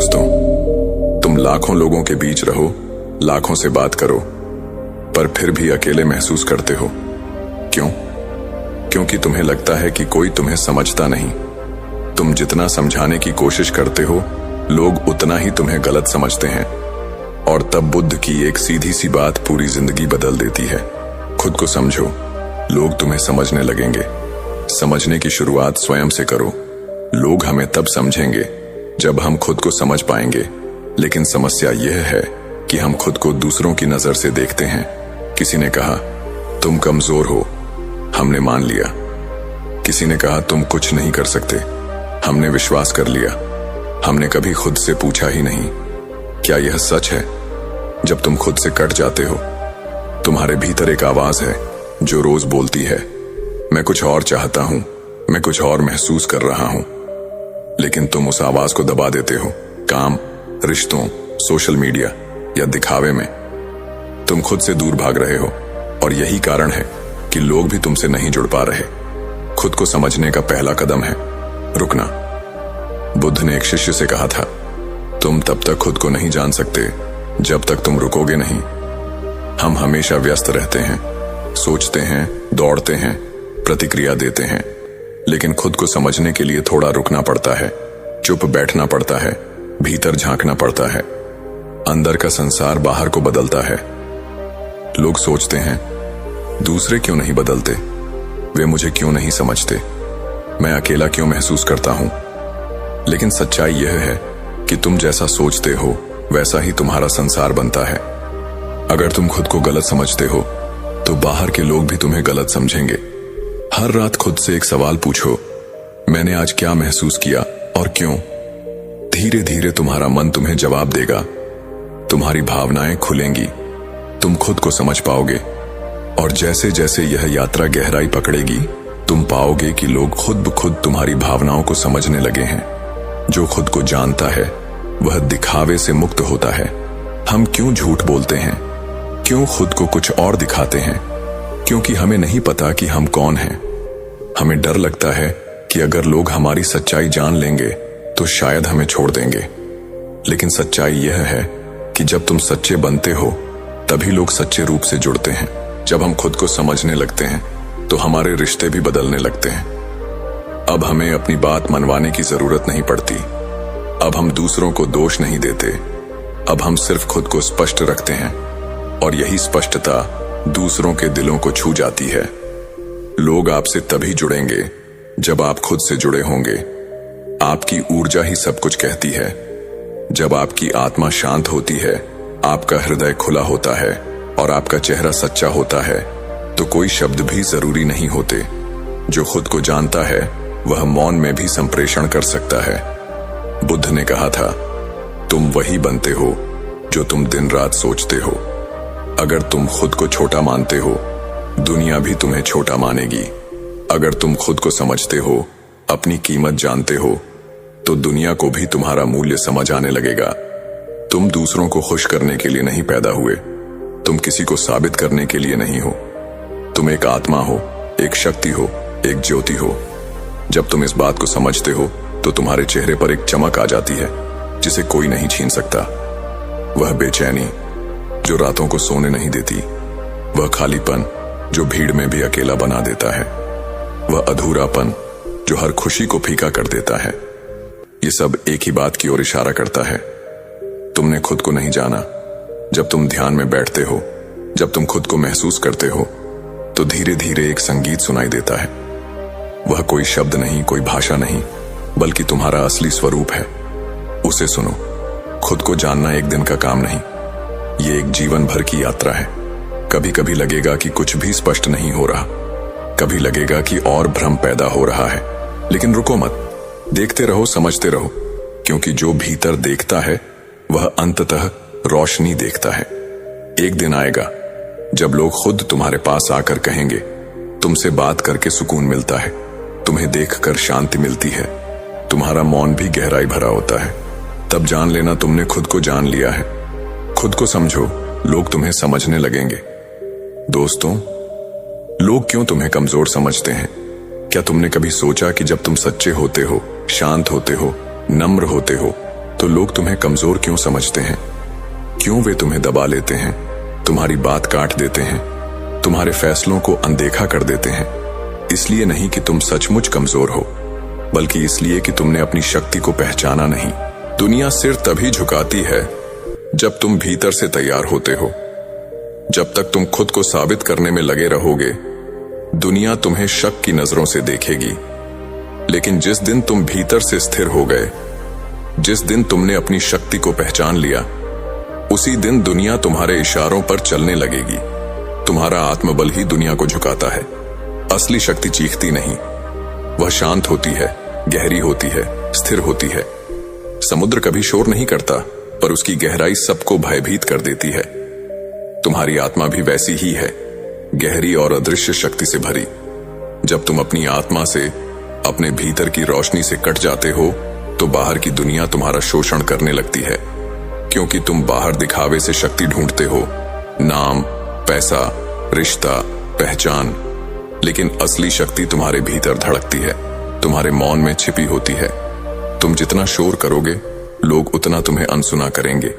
दोस्तों, तुम लाखों लोगों के बीच रहो, लाखों से बात करो, पर फिर भी अकेले महसूस करते हो। क्यों? क्योंकि तुम्हें लगता है कि कोई तुम्हें समझता नहीं। तुम जितना समझाने की कोशिश करते हो, लोग उतना ही तुम्हें गलत समझते हैं। और तब बुद्ध की एक सीधी सी बात पूरी जिंदगी बदल देती है। खुद को समझो, लोग तुम्हें समझने लगेंगे। समझने की शुरुआत स्वयं से करो। लोग हमें तब समझेंगे जब हम खुद को समझ पाएंगे। लेकिन समस्या यह है कि हम खुद को दूसरों की नजर से देखते हैं। किसी ने कहा तुम कमजोर हो, हमने मान लिया। किसी ने कहा तुम कुछ नहीं कर सकते, हमने विश्वास कर लिया। हमने कभी खुद से पूछा ही नहीं, क्या यह सच है? जब तुम खुद से कट जाते हो, तुम्हारे भीतर एक आवाज है जो रोज बोलती है, मैं कुछ और चाहता हूं, मैं कुछ और महसूस कर रहा हूं। लेकिन तुम उस आवाज को दबा देते हो, काम, रिश्तों, सोशल मीडिया या दिखावे में। तुम खुद से दूर भाग रहे हो, और यही कारण है कि लोग भी तुमसे नहीं जुड़ पा रहे। खुद को समझने का पहला कदम है रुकना। बुद्ध ने एक शिष्य से कहा था, तुम तब तक खुद को नहीं जान सकते जब तक तुम रुकोगे नहीं। हम हमेशा व्यस्त रहते हैं, सोचते हैं, दौड़ते हैं, प्रतिक्रिया देते हैं, लेकिन खुद को समझने के लिए थोड़ा रुकना पड़ता है, चुप बैठना पड़ता है, भीतर झांकना पड़ता है। अंदर का संसार बाहर को बदलता है। लोग सोचते हैं, दूसरे क्यों नहीं बदलते, वे मुझे क्यों नहीं समझते, मैं अकेला क्यों महसूस करता हूं। लेकिन सच्चाई यह है कि तुम जैसा सोचते हो वैसा ही तुम्हारा संसार बनता है। अगर तुम खुद को गलत समझते हो तो बाहर के लोग भी तुम्हें गलत समझेंगे। हर रात खुद से एक सवाल पूछो, मैंने आज क्या महसूस किया और क्यों? धीरे धीरे तुम्हारा मन तुम्हें जवाब देगा। तुम्हारी भावनाएं खुलेंगी, तुम खुद को समझ पाओगे। और जैसे जैसे यह यात्रा गहराई पकड़ेगी, तुम पाओगे कि लोग खुद ब खुद तुम्हारी भावनाओं को समझने लगे हैं। जो खुद को जानता है वह दिखावे से मुक्त होता है। हम क्यों झूठ बोलते हैं, क्यों खुद को कुछ और दिखाते हैं? क्योंकि हमें नहीं पता कि हम कौन हैं। हमें डर लगता है कि अगर लोग हमारी सच्चाई जान लेंगे तो शायद हमें छोड़ देंगे। लेकिन सच्चाई यह है कि जब तुम सच्चे बनते हो तभी लोग सच्चे रूप से जुड़ते हैं। जब हम खुद को समझने लगते हैं तो हमारे रिश्ते भी बदलने लगते हैं। अब हमें अपनी बात मनवाने की जरूरत नहीं पड़ती। अब हम दूसरों को दोष नहीं देते। अब हम सिर्फ खुद को स्पष्ट रखते हैं, और यही स्पष्टता दूसरों के दिलों को छू जाती है। लोग आपसे तभी जुड़ेंगे जब आप खुद से जुड़े होंगे। आपकी ऊर्जा ही सब कुछ कहती है। जब आपकी आत्मा शांत होती है, आपका हृदय खुला होता है और आपका चेहरा सच्चा होता है, तो कोई शब्द भी जरूरी नहीं होते। जो खुद को जानता है वह मौन में भी संप्रेषण कर सकता है। बुद्ध ने कहा था, तुम वही बनते हो जो तुम दिन रात सोचते हो। अगर तुम खुद को छोटा मानते हो, दुनिया भी तुम्हें छोटा मानेगी। अगर तुम खुद को समझते हो, अपनी कीमत जानते हो, तो दुनिया को भी तुम्हारा मूल्य समझ आने लगेगा। तुम दूसरों को खुश करने के लिए नहीं पैदा हुए, तुम किसी को साबित करने के लिए नहीं हो। तुम एक आत्मा हो, एक शक्ति हो, एक ज्योति हो। जब तुम इस बात को समझते हो तो तुम्हारे चेहरे पर एक चमक आ जाती है जिसे कोई नहीं छीन सकता। वह बेचैनी जो रातों को सोने नहीं देती, वह खालीपन जो भीड़ में भी अकेला बना देता है, वह अधूरापन जो हर खुशी को फीका कर देता है। ये सब एक ही बात की ओर इशारा करता है, तुमने खुद को नहीं जाना। जब तुम ध्यान में बैठते हो, जब तुम खुद को महसूस करते हो, तो धीरे धीरे एक संगीत सुनाई देता है। वह कोई शब्द नहीं, कोई भाषा नहीं, बल्कि तुम्हारा असली स्वरूप है। उसे सुनो। खुद को जानना एक दिन का काम नहीं, ये एक जीवन भर की यात्रा है। कभी कभी लगेगा कि कुछ भी स्पष्ट नहीं हो रहा, कभी लगेगा कि और भ्रम पैदा हो रहा है। लेकिन रुको मत, देखते रहो, समझते रहो, क्योंकि जो भीतर देखता है वह अंततः रोशनी देखता है। एक दिन आएगा जब लोग खुद तुम्हारे पास आकर कहेंगे, तुमसे बात करके सुकून मिलता है, तुम्हें देखकर शांति मिलती है, तुम्हारा मौन भी गहराई भरा होता है। तब जान लेना तुमने खुद को जान लिया है। खुद को समझो, लोग तुम्हें समझने लगेंगे। दोस्तों, लोग क्यों तुम्हें कमजोर समझते हैं? क्या तुमने कभी सोचा कि जब तुम सच्चे होते हो, शांत होते हो, नम्र होते हो, तो लोग तुम्हें कमजोर क्यों समझते हैं? क्यों वे तुम्हें दबा लेते हैं, तुम्हारी बात काट देते हैं, तुम्हारे फैसलों को अनदेखा कर देते हैं? इसलिए नहीं कि तुम सचमुच कमजोर हो, बल्कि इसलिए कि तुमने अपनी शक्ति को पहचाना नहीं। दुनिया सिर तभी झुकाती है जब तुम भीतर से तैयार होते हो। जब तक तुम खुद को साबित करने में लगे रहोगे, दुनिया तुम्हें शक की नजरों से देखेगी। लेकिन जिस दिन तुम भीतर से स्थिर हो गए, जिस दिन तुमने अपनी शक्ति को पहचान लिया, उसी दिन दुनिया तुम्हारे इशारों पर चलने लगेगी। तुम्हारा आत्मबल ही दुनिया को झुकाता है। असली शक्ति चीखती नहीं, वह शांत होती है, गहरी होती है, स्थिर होती है। समुद्र कभी शोर नहीं करता, पर उसकी गहराई सबको भयभीत कर देती है। तुम्हारी आत्मा भी वैसी ही है, गहरी और अदृश्य शक्ति से भरी। जब तुम अपनी आत्मा से, अपने भीतर की रोशनी से कट जाते हो, तो बाहर की दुनिया तुम्हारा शोषण करने लगती है, क्योंकि तुम बाहर दिखावे से शक्ति ढूंढते हो, नाम, पैसा, रिश्ता, पहचान। लेकिन असली शक्ति तुम्हारे भीतर धड़कती है, तुम्हारे मौन में छिपी होती है। तुम जितना शोर करोगे, लोग उतना तुम्हें अनसुना करेंगे।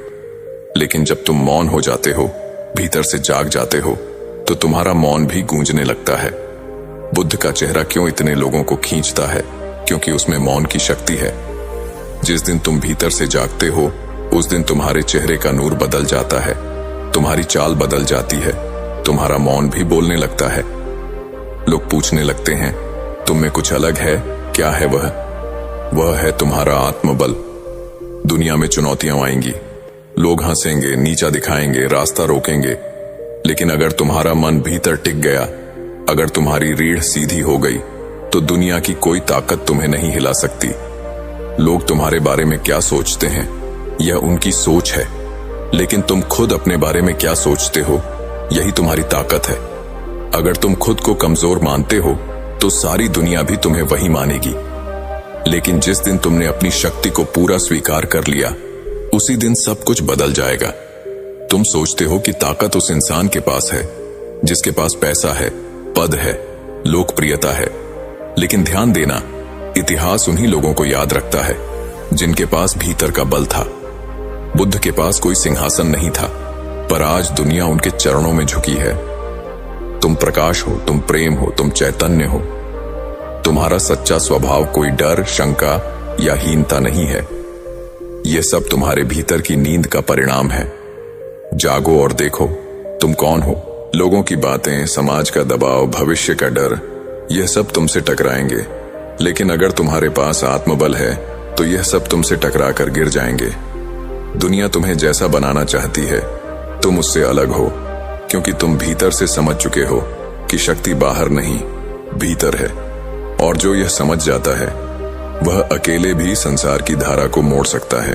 लेकिन जब तुम मौन हो जाते हो, भीतर से जाग जाते हो, तो तुम्हारा मौन भी गूंजने लगता है। बुद्ध का चेहरा क्यों इतने लोगों को खींचता है? क्योंकि उसमें मौन की शक्ति है। जिस दिन तुम भीतर से जागते हो, उस दिन तुम्हारे चेहरे का नूर बदल जाता है, तुम्हारी चाल बदल जाती है, तुम्हारा मौन भी बोलने लगता है। लोग पूछने लगते हैं, तुम में कुछ अलग है, क्या है वह? वह है तुम्हारा आत्मबल। दुनिया में चुनौतियां आएंगी, लोग हंसेंगे, नीचा दिखाएंगे, रास्ता रोकेंगे, लेकिन अगर तुम्हारा मन भीतर टिक गया, अगर तुम्हारी रीढ़ सीधी हो गई, तो दुनिया की कोई ताकत तुम्हें नहीं हिला सकती। लोग तुम्हारे बारे में क्या सोचते हैं, यह उनकी सोच है, लेकिन तुम खुद अपने बारे में क्या सोचते हो, यही तुम्हारी ताकत है। अगर तुम खुद को कमजोर मानते हो, तो सारी दुनिया भी तुम्हें वही मानेगी। लेकिन जिस दिन तुमने अपनी शक्ति को पूरा स्वीकार कर लिया, उसी दिन सब कुछ बदल जाएगा। तुम सोचते हो कि ताकत उस इंसान के पास है जिसके पास पैसा है, पद है, लोकप्रियता है, लेकिन ध्यान देना, इतिहास उन्हीं लोगों को याद रखता है जिनके पास भीतर का बल था। बुद्ध के पास कोई सिंहासन नहीं था, पर आज दुनिया उनके चरणों में झुकी है। तुम प्रकाश हो, तुम प्रेम हो, तुम चैतन्य हो। तुम्हारा सच्चा स्वभाव कोई डर, शंका या हीनता नहीं है। यह सब तुम्हारे भीतर की नींद का परिणाम है। जागो और देखो तुम कौन हो। लोगों की बातें, समाज का दबाव, भविष्य का डर, यह सब तुमसे टकराएंगे, लेकिन अगर तुम्हारे पास आत्मबल है तो यह सब तुमसे टकरा कर गिर जाएंगे। दुनिया तुम्हें जैसा बनाना चाहती है, तुम उससे अलग हो, क्योंकि तुम भीतर से समझ चुके हो कि शक्ति बाहर नहीं, भीतर है। और जो यह समझ जाता है, वह अकेले भी संसार की धारा को मोड़ सकता है।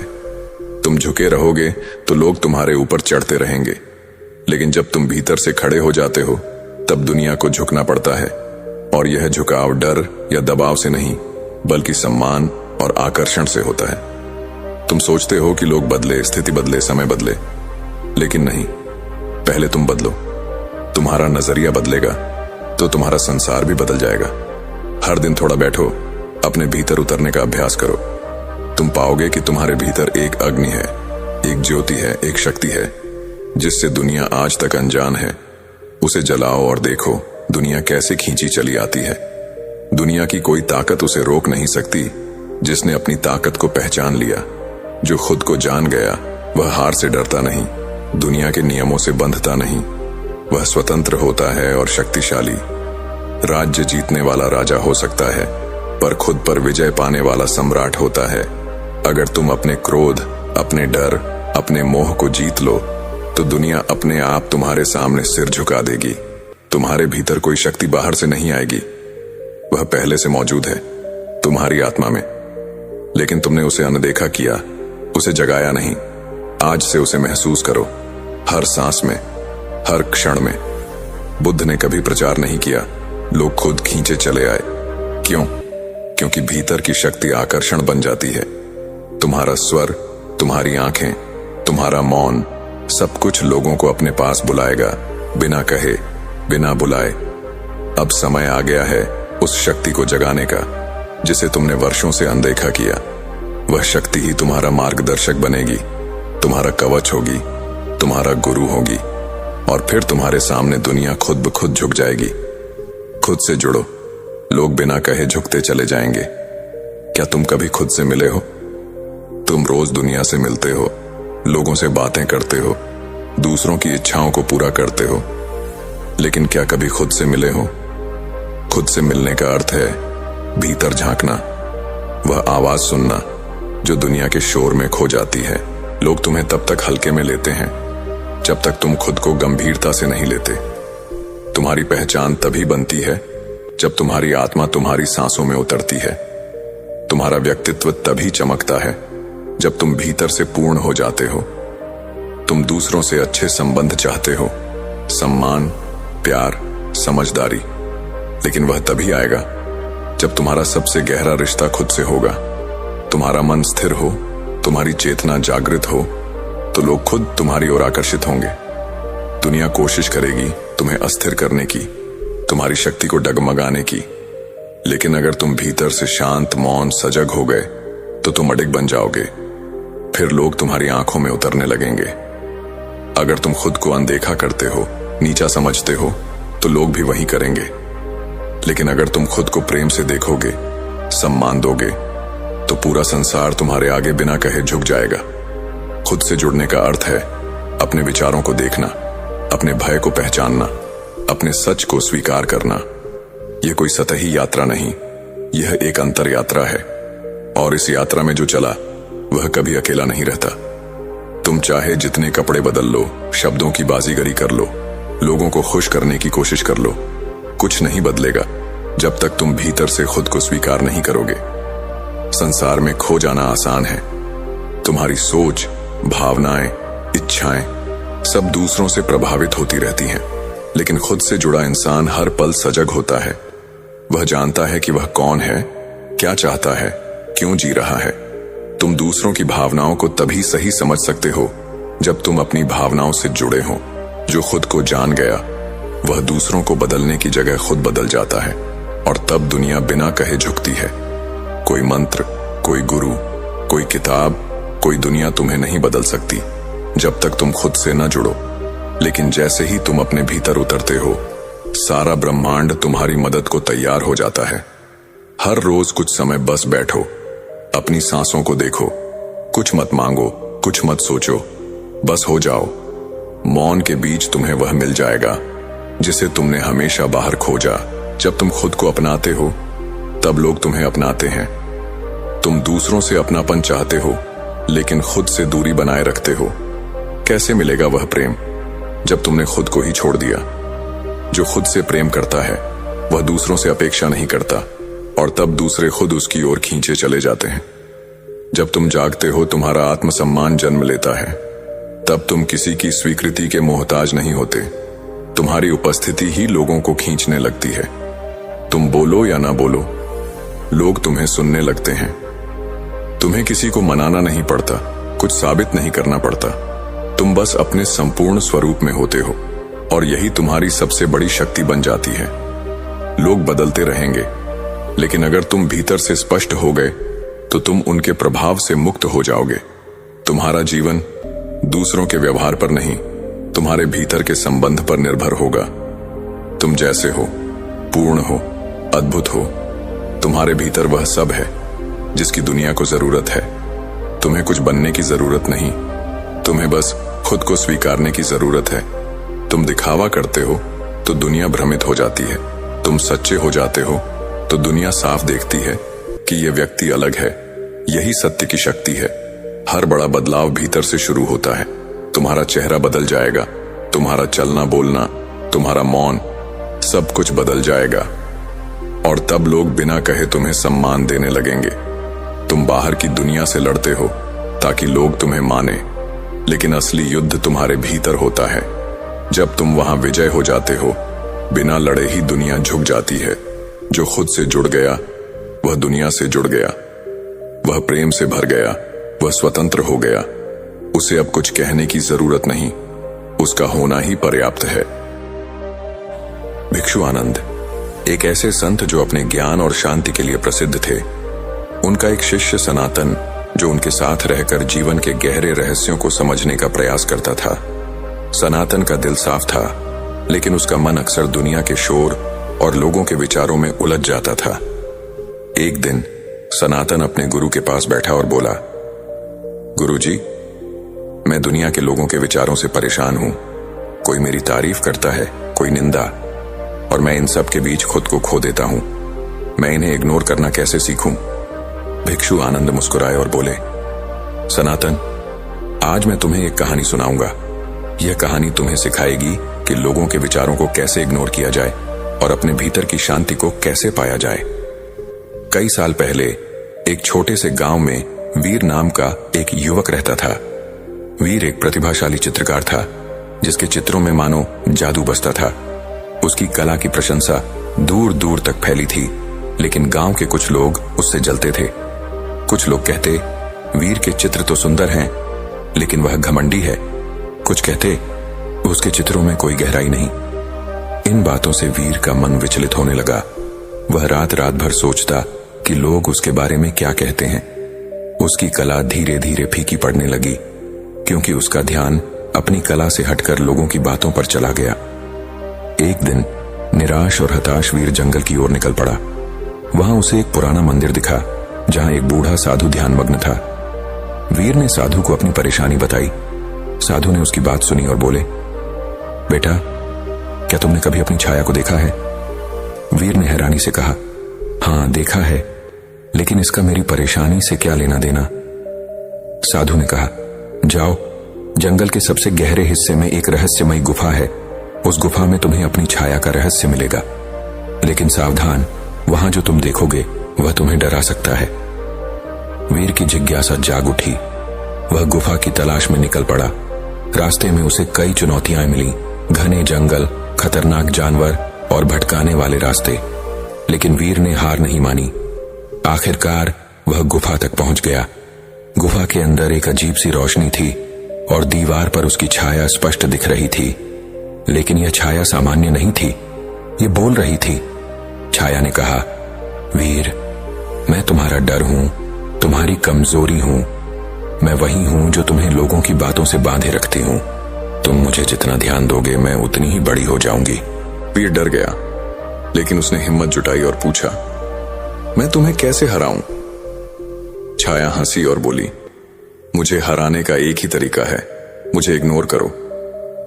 तुम झुके रहोगे तो लोग तुम्हारे ऊपर चढ़ते रहेंगे, लेकिन जब तुम भीतर से खड़े हो जाते हो, तब दुनिया को झुकना पड़ता है। और यह झुकाव डर या दबाव से नहीं, बल्कि सम्मान और आकर्षण से होता है। तुम सोचते हो कि लोग बदले, स्थिति बदले, समय बदले, लेकिन नहीं। पहले तुम बदलो। तुम्हारा नजरिया बदलेगा तो तुम्हारा संसार भी बदल जाएगा। हर दिन थोड़ा बैठो, अपने भीतर उतरने का अभ्यास करो। तुम पाओगे कि तुम्हारे भीतर एक अग्नि है, एक ज्योति है, एक शक्ति है, जिससे दुनिया आज तक अनजान है। उसे जलाओ और देखो दुनिया कैसे खींची चली आती है। दुनिया की कोई ताकत उसे रोक नहीं सकती, जिसने अपनी ताकत को पहचान लिया। जो खुद को जान गया, वह हार से डरता नहीं, दुनिया के नियमों से बंधता नहीं। वह स्वतंत्र होता है और शक्तिशाली। राज्य जीतने वाला राजा हो सकता है, पर खुद पर विजय पाने वाला सम्राट होता है। अगर तुम अपने क्रोध, अपने डर, अपने मोह को जीत लो, तो दुनिया अपने आप तुम्हारे सामने सिर झुका देगी। तुम्हारे भीतर कोई शक्ति बाहर से नहीं आएगी, वह पहले से मौजूद है तुम्हारी आत्मा में, लेकिन तुमने उसे अनदेखा किया, उसे जगाया नहीं। आज से उसे महसूस करो, हर सांस में, हर क्षण में। बुद्ध ने कभी प्रचार नहीं किया, लोग खुद खींचे चले आए। क्यों? क्योंकि भीतर की शक्ति आकर्षण बन जाती है। तुम्हारा स्वर, तुम्हारी आंखें, तुम्हारा मौन, सब कुछ लोगों को अपने पास बुलाएगा, बिना कहे, बिना बुलाए। अब समय आ गया है उस शक्ति को जगाने का, जिसे तुमने वर्षों से अनदेखा किया। वह शक्ति ही तुम्हारा मार्गदर्शक बनेगी, तुम्हारा कवच होगी, तुम्हारा गुरु होगी, और फिर तुम्हारे सामने दुनिया खुद ब खुद झुक जाएगी। खुद से जुड़ो, लोग बिना कहे झुकते चले जाएंगे। क्या तुम कभी खुद से मिले हो? तुम रोज दुनिया से मिलते हो, लोगों से बातें करते हो, दूसरों की इच्छाओं को पूरा करते हो, लेकिन क्या कभी खुद से मिले हो? खुद से मिलने का अर्थ है भीतर झांकना, वह आवाज सुनना जो दुनिया के शोर में खो जाती है। लोग तुम्हें तब तक हल्के में लेते हैं जब तक तुम खुद को गंभीरता से नहीं लेते। तुम्हारी पहचान तभी बनती है जब तुम्हारी आत्मा तुम्हारी सांसों में उतरती है। तुम्हारा व्यक्तित्व तभी चमकता है जब तुम भीतर से पूर्ण हो जाते हो। तुम दूसरों से अच्छे संबंध चाहते हो, सम्मान, प्यार, समझदारी, लेकिन वह तभी आएगा जब तुम्हारा सबसे गहरा रिश्ता खुद से होगा। तुम्हारा मन स्थिर हो, तुम्हारी चेतना जागृत हो, तो लोग खुद तुम्हारी ओर आकर्षित होंगे। दुनिया कोशिश करेगी तुम्हें अस्थिर करने की, तुम्हारी शक्ति को डगमगाने की, लेकिन अगर तुम भीतर से शांत, मौन, सजग हो गए तो तुम अडिग बन जाओगे। फिर लोग तुम्हारी आंखों में उतरने लगेंगे। अगर तुम खुद को अनदेखा करते हो, नीचा समझते हो, तो लोग भी वही करेंगे। लेकिन अगर तुम खुद को प्रेम से देखोगे, सम्मान दोगे, तो पूरा संसार तुम्हारे आगे बिना कहे झुक जाएगा। खुद से जुड़ने का अर्थ है अपने विचारों को देखना, अपने भय को पहचानना, अपने सच को स्वीकार करना। यह कोई सतही यात्रा नहीं, यह एक अंतर यात्रा है, और इस यात्रा में जो चला वह कभी अकेला नहीं रहता। तुम चाहे जितने कपड़े बदल लो, शब्दों की बाजीगरी कर लो, लोगों को खुश करने की कोशिश कर लो, कुछ नहीं बदलेगा जब तक तुम भीतर से खुद को स्वीकार नहीं करोगे। संसार में खो जाना आसान है। तुम्हारी सोच, भावनाएं, इच्छाएं सब दूसरों से प्रभावित होती रहती हैं, लेकिन खुद से जुड़ा इंसान हर पल सजग होता है। वह जानता है कि वह कौन है, क्या चाहता है, क्यों जी रहा है। तुम दूसरों की भावनाओं को तभी सही समझ सकते हो जब तुम अपनी भावनाओं से जुड़े हो। जो खुद को जान गया वह दूसरों को बदलने की जगह खुद बदल जाता है, और तब दुनिया बिना कहे झुकती है। कोई मंत्र, कोई गुरु, कोई किताब, कोई दुनिया तुम्हें नहीं बदल सकती जब तक तुम खुद से न जुड़ो। लेकिन जैसे ही तुम अपने भीतर उतरते हो, सारा ब्रह्मांड तुम्हारी मदद को तैयार हो जाता है। हर रोज कुछ समय बस बैठो, अपनी सांसों को देखो, कुछ मत मांगो, कुछ मत सोचो, बस हो जाओ। मौन के बीच तुम्हें वह मिल जाएगा जिसे तुमने हमेशा बाहर खोजा। जब तुम खुद को अपनाते हो तब लोग तुम्हें अपनाते हैं। तुम दूसरों से अपनापन चाहते हो लेकिन खुद से दूरी बनाए रखते हो। कैसे मिलेगा वह प्रेम जब तुमने खुद को ही छोड़ दिया? जो खुद से प्रेम करता है वह दूसरों से अपेक्षा नहीं करता, और तब दूसरे खुद उसकी ओर खींचे चले जाते हैं। जब तुम जागते हो, तुम्हारा आत्मसम्मान जन्म लेता है। तब तुम किसी की स्वीकृति के मोहताज नहीं होते। तुम्हारी उपस्थिति ही लोगों को खींचने लगती है। तुम बोलो या ना बोलो, लोग तुम्हें सुनने लगते हैं। तुम्हें किसी को मनाना नहीं पड़ता, कुछ साबित नहीं करना पड़ता। तुम बस अपने संपूर्ण स्वरूप में होते हो, और यही तुम्हारी सबसे बड़ी शक्ति बन जाती है। लोग बदलते रहेंगे, लेकिन अगर तुम भीतर से स्पष्ट हो गए तो तुम उनके प्रभाव से मुक्त हो जाओगे। तुम्हारा जीवन दूसरों के व्यवहार पर नहीं, तुम्हारे भीतर के संबंध पर निर्भर होगा। तुम जैसे हो, पूर्ण हो, अद्भुत हो। तुम्हारे भीतर वह सब है जिसकी दुनिया को जरूरत है। तुम्हें कुछ बनने की जरूरत नहीं, तुम्हें बस खुद को स्वीकारने की जरूरत है। तुम दिखावा करते हो तो दुनिया भ्रमित हो जाती है। तुम सच्चे हो जाते हो तो दुनिया साफ देखती है कि यह व्यक्ति अलग है। यही सत्य की शक्ति है। हर बड़ा बदलाव भीतर से शुरू होता है। तुम्हारा चेहरा बदल जाएगा, तुम्हारा चलना बोलना, तुम्हारा मौन, सब कुछ बदल जाएगा, और तब लोग बिना कहे तुम्हें सम्मान देने लगेंगे। तुम बाहर की दुनिया से लड़ते हो ताकि लोग तुम्हें माने, लेकिन असली युद्ध तुम्हारे भीतर होता है। जब तुम वहां विजय हो जाते हो, बिना लड़े ही दुनिया झुक जाती है। जो खुद से जुड़ गया वह दुनिया से जुड़ गया, वह प्रेम से भर गया, वह स्वतंत्र हो गया। उसे अब कुछ कहने की जरूरत नहीं, उसका होना ही पर्याप्त है। भिक्षु आनंद एक ऐसे संत जो अपने ज्ञान और शांति के लिए प्रसिद्ध थे। उनका एक शिष्य सनातन जो उनके साथ रहकर जीवन के गहरे रहस्यों को समझने का प्रयास करता था। सनातन का दिल साफ था, लेकिन उसका मन अक्सर दुनिया के शोर और लोगों के विचारों में उलझ जाता था। एक दिन सनातन अपने गुरु के पास बैठा और बोला, गुरुजी, मैं दुनिया के लोगों के विचारों से परेशान हूं। कोई मेरी तारीफ करता है, कोई निंदा, और मैं इन सब के बीच खुद को खो देता हूं। मैं इन्हें इग्नोर करना कैसे सीखूं? भिक्षु आनंद मुस्कुराए और बोले, सनातन, आज मैं तुम्हें एक कहानी सुनाऊंगा। यह कहानी तुम्हें सिखाएगी कि लोगों के विचारों को कैसे इग्नोर किया जाए और अपने भीतर की शांति को कैसे पाया जाए। कई साल पहले एक छोटे से गांव में वीर नाम का एक युवक रहता था। वीर एक प्रतिभाशाली चित्रकार था, जिसके चित्रों में मानो जादू बसता था। उसकी कला की प्रशंसा दूर दूर तक फैली थी, लेकिन गांव के कुछ लोग उससे जलते थे। कुछ लोग कहते, वीर के चित्र तो सुंदर हैं, लेकिन वह घमंडी है। कुछ कहते, उसके चित्रों में कोई गहराई नहीं। इन बातों से वीर का मन विचलित होने लगा। वह रात रात भर सोचता कि लोग उसके बारे में क्या कहते हैं। उसकी कला धीरे धीरे फीकी पड़ने लगी, क्योंकि उसका ध्यान अपनी कला से हटकर लोगों की बातों पर चला गया। एक दिन निराश और हताश वीर जंगल की ओर निकल पड़ा। वहां उसे एक पुराना मंदिर दिखा, जहां एक बूढ़ा साधु ध्यानमग्न था। वीर ने साधु को अपनी परेशानी बताई। साधु ने उसकी बात सुनी और बोले, बेटा, क्या तुमने कभी अपनी छाया को देखा है? वीर ने हैरानी से कहा, हाँ देखा है, लेकिन इसका मेरी परेशानी से क्या लेना देना? साधु ने कहा, जाओ, जंगल के सबसे गहरे हिस्से में एक रहस्यमयी गुफा है। उस गुफा में तुम्हें अपनी छाया का रहस्य मिलेगा, लेकिन सावधान, वहां जो तुम देखोगे वह तुम्हें डरा सकता है। वीर की जिज्ञासा जाग उठी। वह गुफा की तलाश में निकल पड़ा। रास्ते में उसे कई चुनौतियां मिली, घने जंगल, खतरनाक जानवर और भटकाने वाले रास्ते, लेकिन वीर ने हार नहीं मानी। आखिरकार वह गुफा तक पहुंच गया। गुफा के अंदर एक अजीब सी रोशनी थी और दीवार पर उसकी छाया स्पष्ट दिख रही थी, लेकिन यह छाया सामान्य नहीं थी, ये बोल रही थी। छाया ने कहा, वीर, मैं तुम्हारा डर हूं, तुम्हारी कमजोरी हूं। मैं वही हूं जो तुम्हें लोगों की बातों से बांधे रखती हूं। तुम मुझे जितना ध्यान दोगे, मैं उतनी ही बड़ी हो जाऊंगी। वीर डर गया, लेकिन उसने हिम्मत जुटाई और पूछा, मैं तुम्हें कैसे हराऊं? छाया हंसी और बोली, मुझे हराने का एक ही तरीका है, मुझे इग्नोर करो।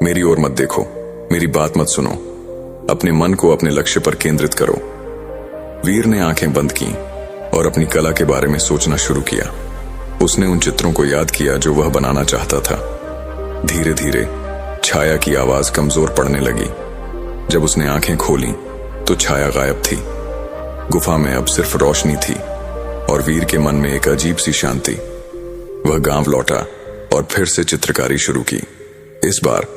मेरी ओर मत देखो, मेरी बात मत सुनो, अपने मन को अपने लक्ष्य पर केंद्रित करो। वीर ने आंखें बंद की और अपनी कला के बारे में सोचना शुरू किया। उसने उन चित्रों को याद किया जो वह बनाना चाहता था। धीरे धीरे छाया की आवाज कमजोर पड़ने लगी। जब उसने आंखें खोली तो छाया गायब थी। गुफा में अब सिर्फ रोशनी थी और वीर के मन में एक अजीब सी शांति। वह गांव लौटा और फिर से चित्रकारी शुरू की। इस बार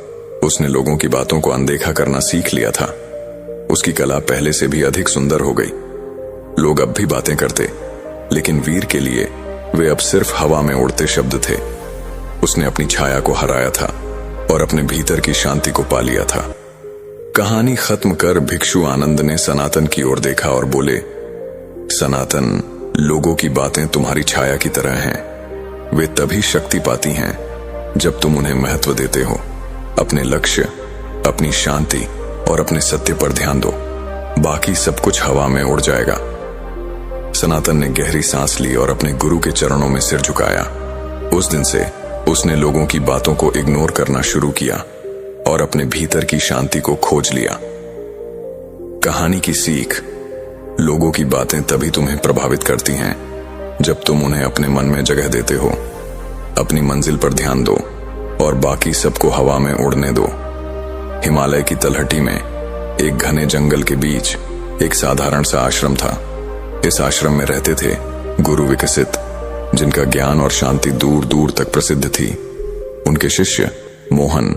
उसने लोगों की बातों को अनदेखा करना सीख लिया था। उसकी कला पहले से भी अधिक सुंदर हो गई। लोग अब भी बातें करते, लेकिन वीर के लिए वे अब सिर्फ हवा में उड़ते शब्द थे। उसने अपनी छाया को हराया था और अपने भीतर की शांति को पा लिया था। कहानी खत्म कर भिक्षु आनंद ने सनातन की ओर देखा और बोले, सनातन, लोगों की बातें तुम्हारी छाया की तरह हैं। वे तभी शक्ति पाती हैं जब तुम उन्हें महत्व देते हो। अपने लक्ष्य, अपनी शांति और अपने सत्य पर ध्यान दो, बाकी सब कुछ हवा में उड़ जाएगा। सनातन ने गहरी सांस ली और अपने गुरु के चरणों में सिर झुकाया। उस दिन से उसने लोगों की बातों को इग्नोर करना शुरू किया और अपने भीतर की शांति को खोज लिया। कहानी की सीख, लोगों की बातें तभी तुम्हें प्रभावित करती हैं जब तुम उन्हें अपने मन में जगह देते हो। अपनी मंजिल पर ध्यान दो और बाकी सबको हवा में उड़ने दो। हिमालय की तलहटी में एक घने जंगल के बीच एक साधारण सा आश्रम था। इस आश्रम में रहते थे गुरु विकसित, जिनका ज्ञान और शांति दूर दूर तक प्रसिद्ध थी। उनके शिष्य मोहन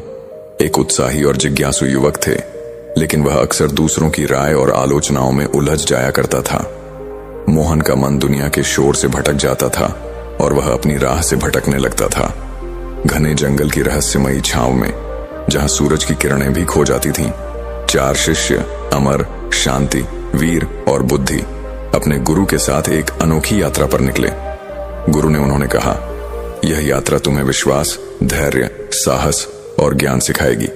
एक उत्साही और जिज्ञासु युवक थे, लेकिन वह अक्सर दूसरों की राय और आलोचनाओं में उलझ जाया करता था। मोहन का मन दुनिया के शोर से भटक जाता था और वह अपनी राह से भटकने लगता था। घने जंगल की रहस्यमयी छांव में, जहां सूरज की किरणें भी खो जाती थीं, 4 शिष्य अमर, शांति, वीर और बुद्धि अपने गुरु के साथ एक अनोखी यात्रा पर निकले। गुरु ने उन्होंने कहा, यह यात्रा तुम्हें विश्वास, धैर्य, साहस और ज्ञान सिखाएगी।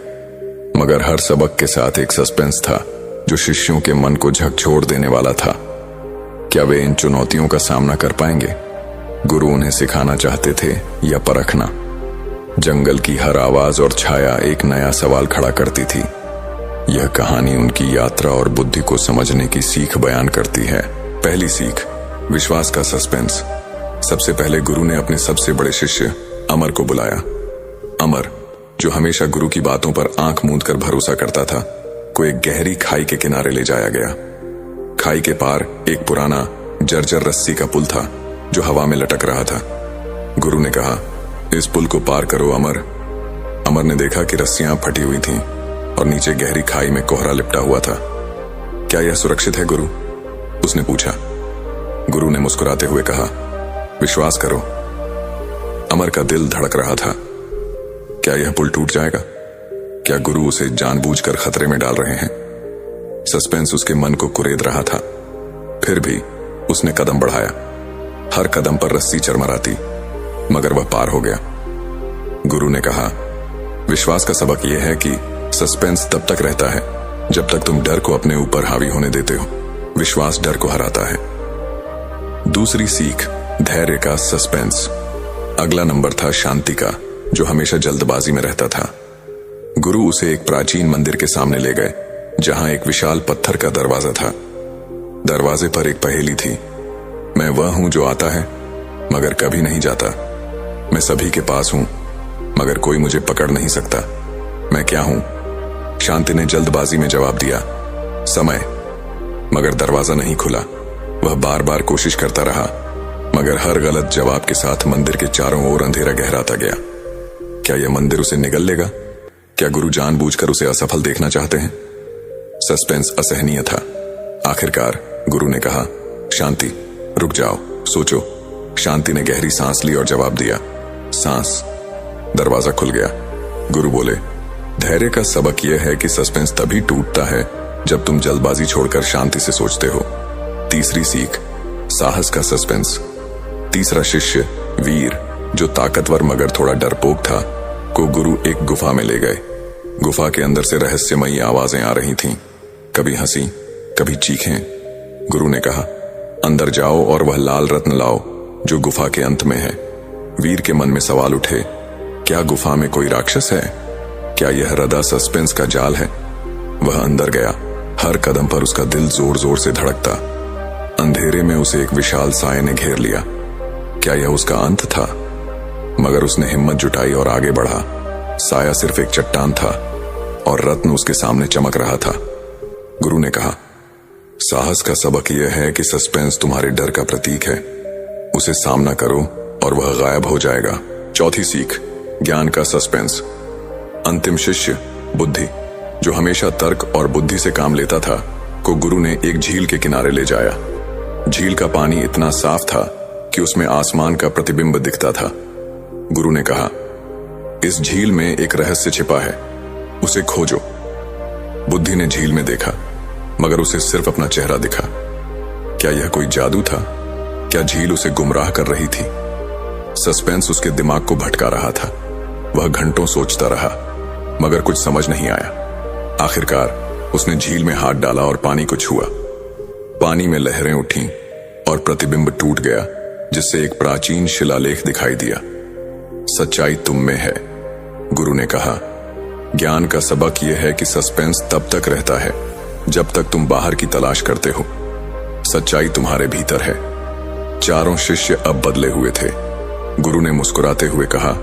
मगर हर सबक के साथ एक सस्पेंस था जो शिष्यों के मन को झकझोर देने वाला था। क्या वे इन चुनौतियों का सामना कर पाएंगे? गुरु उन्हें सिखाना चाहते थे या परखना? जंगल की हर आवाज और छाया एक नया सवाल खड़ा करती थी। यह कहानी उनकी यात्रा और बुद्धि को समझने की सीख बयान करती है। पहली सीख, विश्वास का सस्पेंस। सबसे पहले गुरु ने अपने सबसे बड़े शिष्य अमर को बुलाया। अमर, जो हमेशा गुरु की बातों पर आंख मूंद कर भरोसा करता था, को एक गहरी खाई के किनारे ले जाया गया। खाई के पार एक पुराना जर्जर रस्सी का पुल था जो हवा में लटक रहा था। गुरु ने कहा, इस पुल को पार करो अमर। अमर ने देखा कि रस्सियां फटी हुई थीं और नीचे गहरी खाई में कोहरा लिपटा हुआ था। क्या यह सुरक्षित है गुरु? उसने पूछा। गुरु ने मुस्कुराते हुए कहा, विश्वास करो। अमर का दिल धड़क रहा था। क्या यह पुल टूट जाएगा? क्या गुरु उसे जानबूझकर खतरे में डाल रहे हैं? सस्पेंस उसके मन को कुरेद रहा था। फिर भी उसने कदम बढ़ाया। हर कदम पर रस्सी चरमराती, मगर वह पार हो गया। गुरु ने कहा, विश्वास का सबक यह है कि सस्पेंस तब तक रहता है जब तक तुम डर को अपने ऊपर हावी होने देते हो। विश्वास डर को हराता है। दूसरी सीख, धैर्य का सस्पेंस। अगला नंबर था शांति का, जो हमेशा जल्दबाजी में रहता था। गुरु उसे एक प्राचीन मंदिर के सामने ले गए जहां एक विशाल पत्थर का दरवाजा था। दरवाजे पर एक पहेली थी, मैं वह हूं जो आता है मगर कभी नहीं जाता। मैं सभी के पास हूं मगर कोई मुझे पकड़ नहीं सकता। मैं क्या हूं? शांति ने जल्दबाजी में जवाब दिया, समय। मगर दरवाजा नहीं खुला। वह बार बार कोशिश करता रहा, मगर हर गलत जवाब के साथ मंदिर के चारों ओर अंधेरा गहराता गया। क्या यह मंदिर उसे निगल लेगा? क्या गुरु जानबूझकर उसे असफल देखना चाहते हैं? सस्पेंस असहनीय था। आखिरकार गुरु ने कहा, शांति, रुक जाओ, सोचो। शांति ने गहरी सांस ली और जवाब दिया, सांस। दरवाजा खुल गया। गुरु बोले, धैर्य का सबक यह है कि सस्पेंस तभी टूटता है जब तुम जल्दबाजी छोड़कर शांति से सोचते हो। तीसरी सीख, साहस का सस्पेंस। तीसरा शिष्य वीर, जो ताकतवर मगर थोड़ा डरपोक था, को गुरु एक गुफा में ले गए। गुफा के अंदर से रहस्यमयी आवाजें आ रही थीं, कभी हंसी, कभी चीखें। गुरु ने कहा, अंदर जाओ और वह लाल रत्न लाओ जो गुफा के अंत में है। वीर के मन में सवाल उठे, क्या गुफा में कोई राक्षस है? क्या यह हृदय सस्पेंस का जाल है? वह अंदर गया। हर कदम पर उसका दिल जोर जोर से धड़कता। अंधेरे में उसे एक विशाल साए ने घेर लिया। क्या यह उसका अंत था? मगर उसने हिम्मत जुटाई और आगे बढ़ा। साया सिर्फ एक चट्टान था और रत्न उसके सामने चमक रहा था। गुरु ने कहा, साहस का सबक यह है कि सस्पेंस तुम्हारे डर का प्रतीक है। उसे सामना करो और वह गायब हो जाएगा। चौथी सीख, ज्ञान का सस्पेंस। अंतिम शिष्य बुद्धि, जो हमेशा तर्क और बुद्धि से काम लेता था, को गुरु ने एक झील के किनारे ले जाया। झील का पानी इतना साफ था कि उसमें आसमान का प्रतिबिंब दिखता था। गुरु ने कहा, इस झील में एक रहस्य छिपा है, उसे खोजो। बुद्धि ने झील में देखा, मगर उसे सिर्फ अपना चेहरा दिखा। क्या यह कोई जादू था? क्या झील उसे गुमराह कर रही थी? सस्पेंस उसके दिमाग को भटका रहा था। वह घंटों सोचता रहा, मगर कुछ समझ नहीं आया। आखिरकार उसने झील में हाथ डाला और पानी को छुआ। पानी में लहरें उठीं और प्रतिबिंब टूट गया, जिससे एक प्राचीन शिलालेख दिखाई दिया। सच्चाई तुम में है, गुरु ने कहा। ज्ञान का सबक यह है कि सस्पेंस तब तक रहता है जब तक तुम बाहर की तलाश करते हो। सच्चाई तुम्हारे भीतर है। चारों शिष्य अब बदले हुए थे। गुरु ने मुस्कुराते हुए कहा,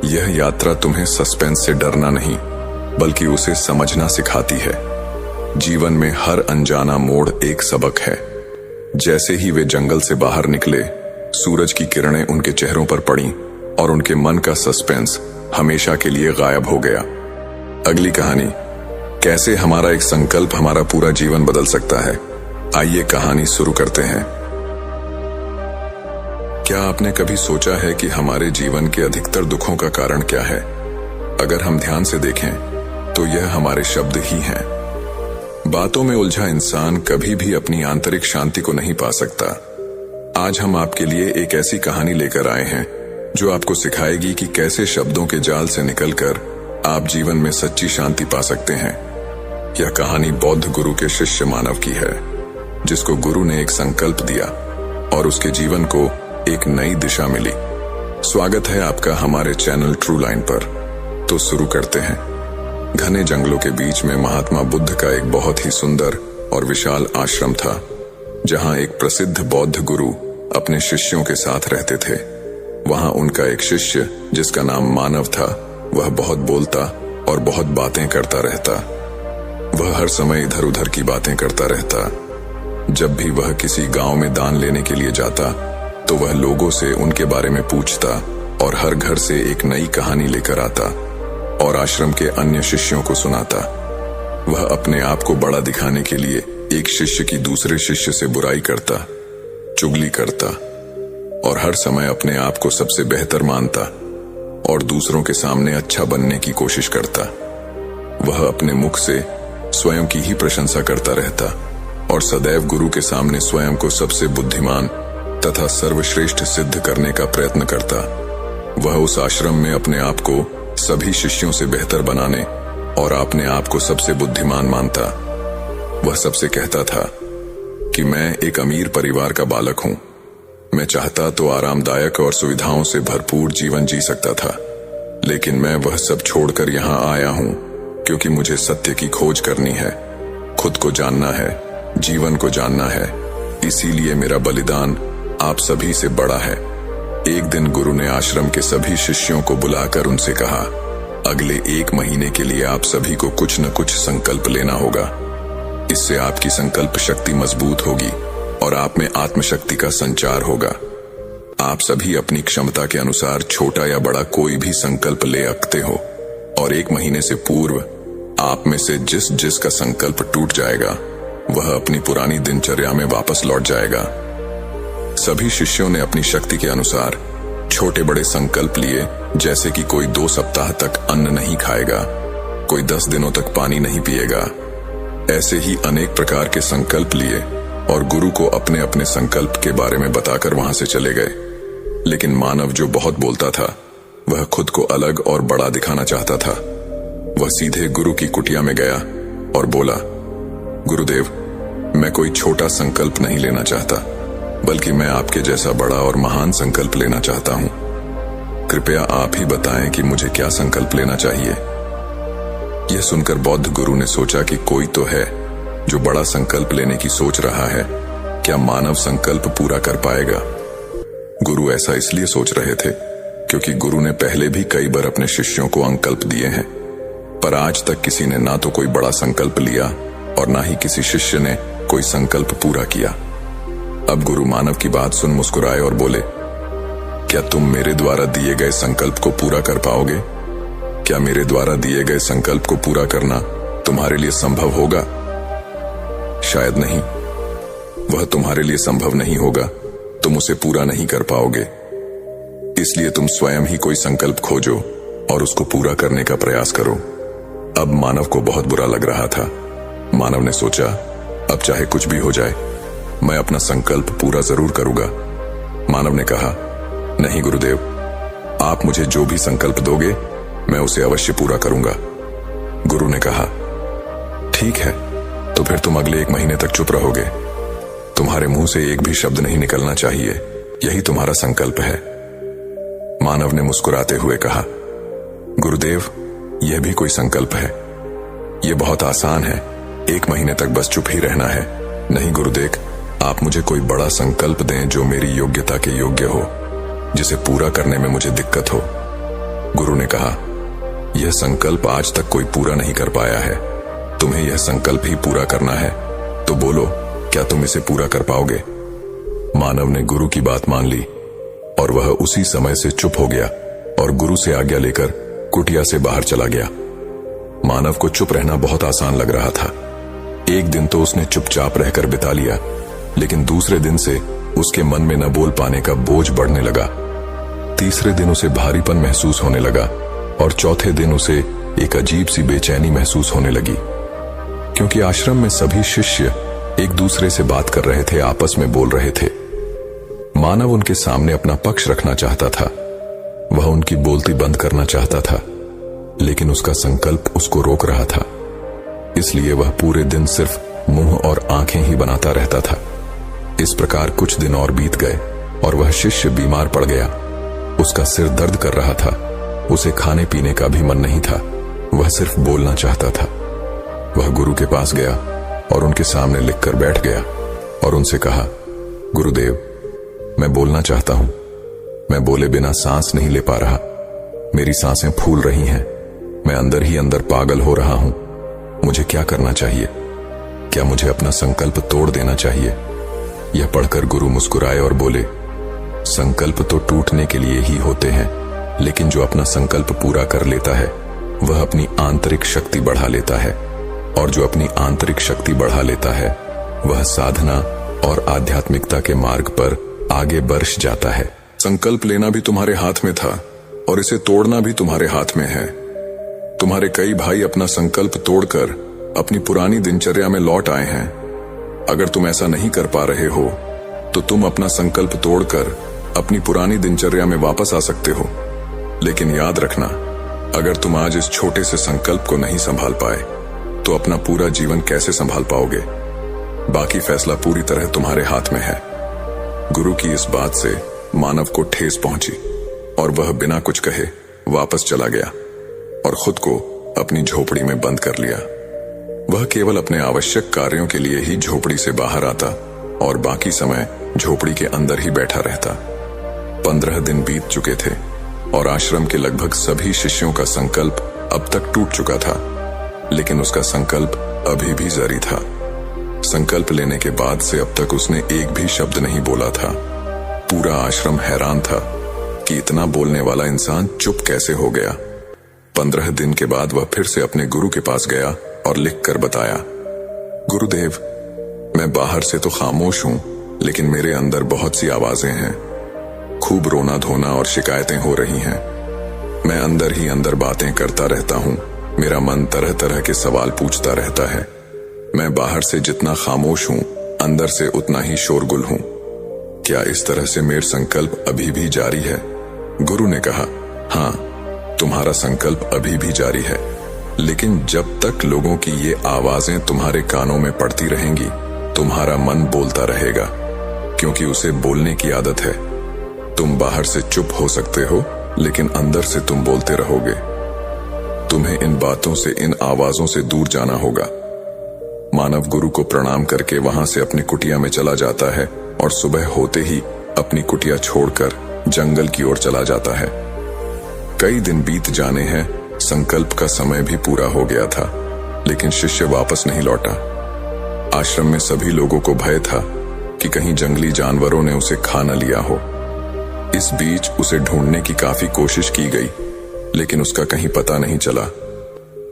यह यात्रा तुम्हें सस्पेंस से डरना नहीं, बल्कि उसे समझना सिखाती है। जीवन में हर अनजाना मोड़ एक सबक है। जैसे ही वे जंगल से बाहर निकले, सूरज की किरणें उनके चेहरों पर पड़ीं और उनके मन का सस्पेंस हमेशा के लिए गायब हो गया। अगली कहानी, कैसे हमारा एक संकल्प हमारा पूरा जीवन बदल सकता है। आइए कहानी शुरू करते हैं। क्या आपने कभी सोचा है कि हमारे जीवन के अधिकतर दुखों का कारण क्या है? अगर हम ध्यान से देखें तो यह हमारे शब्द ही हैं। बातों में उलझा इंसान कभी भी अपनी आंतरिक शांति को नहीं पा सकता। आज हम आपके लिए एक ऐसी कहानी लेकर आए हैं जो आपको सिखाएगी कि कैसे शब्दों के जाल से निकलकर आप जीवन में सच्ची शांति पा सकते हैं। यह कहानी बौद्ध गुरु के शिष्य मानव की है, जिसको गुरु ने एक संकल्प दिया और उसके जीवन को एक नई दिशा मिली। स्वागत है आपका हमारे चैनल ट्रू लाइन पर। तो शुरू करते हैं। घने जंगलों के बीच में महात्मा बुद्ध का एक बहुत ही सुंदर और विशाल आश्रम था, जहां एक प्रसिद्ध बौद्ध गुरु अपने शिष्यों के साथ रहते थे। वहां उनका एक शिष्य जिसका नाम मानव था, वह बहुत बोलता और बहुत बातें करता रहता। वह हर समय इधर उधर की बातें करता रहता। जब भी वह किसी गांव में दान लेने के लिए जाता तो वह लोगों से उनके बारे में पूछता और हर घर से एक नई कहानी लेकर आता और आश्रम के अन्य शिष्यों को सुनाता। वह अपने आप को बड़ा दिखाने के लिए एक शिष्य की दूसरे शिष्य से बुराई करता, चुगली करता और हर समय अपने आप को सबसे बेहतर मानता और दूसरों के सामने अच्छा बनने की कोशिश करता। वह अपने मुख से स्वयं की ही प्रशंसा करता रहता और सदैव गुरु के सामने स्वयं को सबसे बुद्धिमान तथा सर्वश्रेष्ठ सिद्ध करने का प्रयत्न करता। वह उस आश्रम में अपने आप को सभी शिष्यों से बेहतर बनाने और अपने आप को सबसे बुद्धिमान मानता। वह सबसे कहता था कि मैं एक अमीर परिवार का बालक हूं। मैं चाहता तो आरामदायक और सुविधाओं से भरपूर जीवन जी सकता था, लेकिन मैं वह सब छोड़कर यहां आया हूं क्योंकि मुझे सत्य की खोज करनी है, खुद को जानना है, जीवन को जानना है। इसीलिए मेरा बलिदान आप सभी से बड़ा है। एक दिन गुरु ने आश्रम के सभी शिष्यों को बुलाकर उनसे कहा, अगले 1 महीने के लिए आप सभी को कुछ न कुछ संकल्प लेना होगा। इससे आपकी संकल्प शक्ति मजबूत होगी और आप में आत्मशक्ति का संचार होगा। आप सभी अपनी क्षमता के अनुसार छोटा या बड़ा कोई भी संकल्प ले सकते हो और 1 महीने से पूर्व आप में से जिस जिस का संकल्प टूट जाएगा वह अपनी पुरानी दिनचर्या में वापस लौट जाएगा। सभी शिष्यों ने अपनी शक्ति के अनुसार छोटे बड़े संकल्प लिए, जैसे कि कोई 2 सप्ताह तक अन्न नहीं खाएगा, कोई 10 दिनों तक पानी नहीं पिएगा। ऐसे ही अनेक प्रकार के संकल्प लिए और गुरु को अपने अपने संकल्प के बारे में बताकर वहां से चले गए। लेकिन मानव, जो बहुत बोलता था, वह खुद को अलग और बड़ा दिखाना चाहता था। वह सीधे गुरु की कुटिया में गया और बोला, गुरुदेव, मैं कोई छोटा संकल्प नहीं लेना चाहता, बल्कि मैं आपके जैसा बड़ा और महान संकल्प लेना चाहता हूं। कृपया आप ही बताएं कि मुझे क्या संकल्प लेना चाहिए। यह सुनकर बौद्ध गुरु ने सोचा कि कोई तो है जो बड़ा संकल्प लेने की सोच रहा है। क्या मानव संकल्प पूरा कर पाएगा? गुरु ऐसा इसलिए सोच रहे थे क्योंकि गुरु ने पहले भी कई बार अपने शिष्यों को संकल्प दिए हैं, पर आज तक किसी ने ना तो कोई बड़ा संकल्प लिया और ना ही किसी शिष्य ने कोई संकल्प पूरा किया। अब गुरु मानव की बात सुन मुस्कुराए और बोले, क्या तुम मेरे द्वारा दिए गए संकल्प को पूरा कर पाओगे? क्या मेरे द्वारा दिए गए संकल्प को पूरा करना तुम्हारे लिए संभव होगा? शायद नहीं। वह तुम्हारे लिए संभव नहीं होगा, तुम उसे पूरा नहीं कर पाओगे। इसलिए तुम स्वयं ही कोई संकल्प खोजो और उसको पूरा करने का प्रयास करो। अब मानव को बहुत बुरा लग रहा था। मानव ने सोचा, अब चाहे कुछ भी हो जाए, मैं अपना संकल्प पूरा जरूर करूंगा। मानव ने कहा, नहीं गुरुदेव, आप मुझे जो भी संकल्प दोगे मैं उसे अवश्य पूरा करूंगा। गुरु ने कहा, ठीक है, तो फिर तुम अगले 1 महीने तक चुप रहोगे। तुम्हारे मुंह से एक भी शब्द नहीं निकलना चाहिए, यही तुम्हारा संकल्प है। मानव ने मुस्कुराते हुए कहा, गुरुदेव, यह भी कोई संकल्प है। यह बहुत आसान है, 1 महीने तक बस चुप ही रहना है। नहीं गुरुदेव, आप मुझे कोई बड़ा संकल्प दें जो मेरी योग्यता के योग्य हो, जिसे पूरा करने में मुझे दिक्कत हो। गुरु ने कहा, यह संकल्प आज तक कोई पूरा नहीं कर पाया है। तुम्हें यह संकल्प ही पूरा करना है, तो बोलो, क्या तुम इसे पूरा कर पाओगे? मानव ने गुरु की बात मान ली और वह उसी समय से चुप हो गया और गुरु से आज्ञा लेकर कुटिया से बाहर चला गया। मानव को चुप रहना बहुत आसान लग रहा था। एक दिन तो उसने चुपचाप रहकर बिता लिया, लेकिन दूसरे दिन से उसके मन में न बोल पाने का बोझ बढ़ने लगा। तीसरे दिन उसे भारीपन महसूस होने लगा और चौथे दिन उसे एक अजीब सी बेचैनी महसूस होने लगी, क्योंकि आश्रम में सभी शिष्य एक दूसरे से बात कर रहे थे, आपस में बोल रहे थे। मानव उनके सामने अपना पक्ष रखना चाहता था। वह उनकी बोलती बंद करना चाहता था, लेकिन उसका संकल्प उसको रोक रहा था। इसलिए वह पूरे दिन सिर्फ मुंह और आंखें ही बनाता रहता था। इस प्रकार कुछ दिन और बीत गए और वह शिष्य बीमार पड़ गया। उसका सिर दर्द कर रहा था। उसे खाने पीने का भी मन नहीं था। वह सिर्फ बोलना चाहता था। वह गुरु के पास गया और उनके सामने लिखकर बैठ गया और उनसे कहा, गुरुदेव, मैं बोलना चाहता हूं। मैं बोले बिना सांस नहीं ले पा रहा। मेरी सांसें फूल रही हैं। मैं अंदर ही अंदर पागल हो रहा हूं। मुझे क्या करना चाहिए? क्या मुझे अपना संकल्प तोड़ देना चाहिए? यह पढ़कर गुरु मुस्कुराए और बोले, संकल्प तो टूटने के लिए ही होते हैं, लेकिन जो अपना संकल्प पूरा कर लेता है वह अपनी आंतरिक शक्ति बढ़ा लेता है, और जो अपनी आंतरिक शक्ति बढ़ा लेता है वह साधना और आध्यात्मिकता के मार्ग पर आगे बढ़ जाता है। संकल्प लेना भी तुम्हारे हाथ में था और इसे तोड़ना भी तुम्हारे हाथ में है। तुम्हारे कई भाई अपना संकल्प तोड़कर अपनी पुरानी दिनचर्या में लौट आए हैं। अगर तुम ऐसा नहीं कर पा रहे हो तो तुम अपना संकल्प तोड़कर अपनी पुरानी दिनचर्या में वापस आ सकते हो। लेकिन याद रखना, अगर तुम आज इस छोटे से संकल्प को नहीं संभाल पाए तो अपना पूरा जीवन कैसे संभाल पाओगे? बाकी फैसला पूरी तरह तुम्हारे हाथ में है। गुरु की इस बात से मानव को ठेस पहुंची और वह बिना कुछ कहे वापस चला गया और खुद को अपनी झोपड़ी में बंद कर लिया। वह केवल अपने आवश्यक कार्यों के लिए ही झोपड़ी से बाहर आता और बाकी समय झोपड़ी के अंदर ही बैठा रहता। 15 दिन बीत चुके थे और आश्रम के लगभग सभी शिष्यों का संकल्प अब तक टूट चुका था, लेकिन उसका संकल्प अभी भी जारी था। संकल्प लेने के बाद से अब तक उसने एक भी शब्द नहीं बोला था। पूरा आश्रम हैरान था कि इतना बोलने वाला इंसान चुप कैसे हो गया। 15 दिन के बाद वह फिर से अपने गुरु के पास गया और लिखकर बताया, गुरुदेव, मैं बाहर से तो खामोश हूं, लेकिन मेरे अंदर बहुत सी आवाजें हैं। खूब रोना धोना और शिकायतें हो रही हैं। मैं अंदर ही अंदर बातें करता रहता हूं। मेरा मन तरह तरह के सवाल पूछता रहता है। मैं बाहर से जितना खामोश हूं, अंदर से उतना ही शोरगुल हूं। क्या इस तरह से मेरा संकल्प अभी भी जारी है? गुरु ने कहा, हाँ, तुम्हारा संकल्प अभी भी जारी है, लेकिन जब तक लोगों की ये आवाजें तुम्हारे कानों में पड़ती रहेंगी, तुम्हारा मन बोलता रहेगा, क्योंकि उसे बोलने की आदत है। तुम बाहर से चुप हो सकते हो, लेकिन अंदर से तुम बोलते रहोगे। तुम्हें इन बातों से, इन आवाजों से दूर जाना होगा। मानव गुरु को प्रणाम करके वहां से अपनी कुटिया में चला जाता है और सुबह होते ही अपनी कुटिया छोड़कर जंगल की ओर चला जाता है। कई दिन बीत जाने हैं। संकल्प का समय भी पूरा हो गया था, लेकिन शिष्य वापस नहीं लौटा। आश्रम में सभी लोगों को भय था कि कहीं जंगली जानवरों ने उसे खा न लिया हो। इस बीच उसे ढूंढने की काफी कोशिश की गई, लेकिन उसका कहीं पता नहीं चला।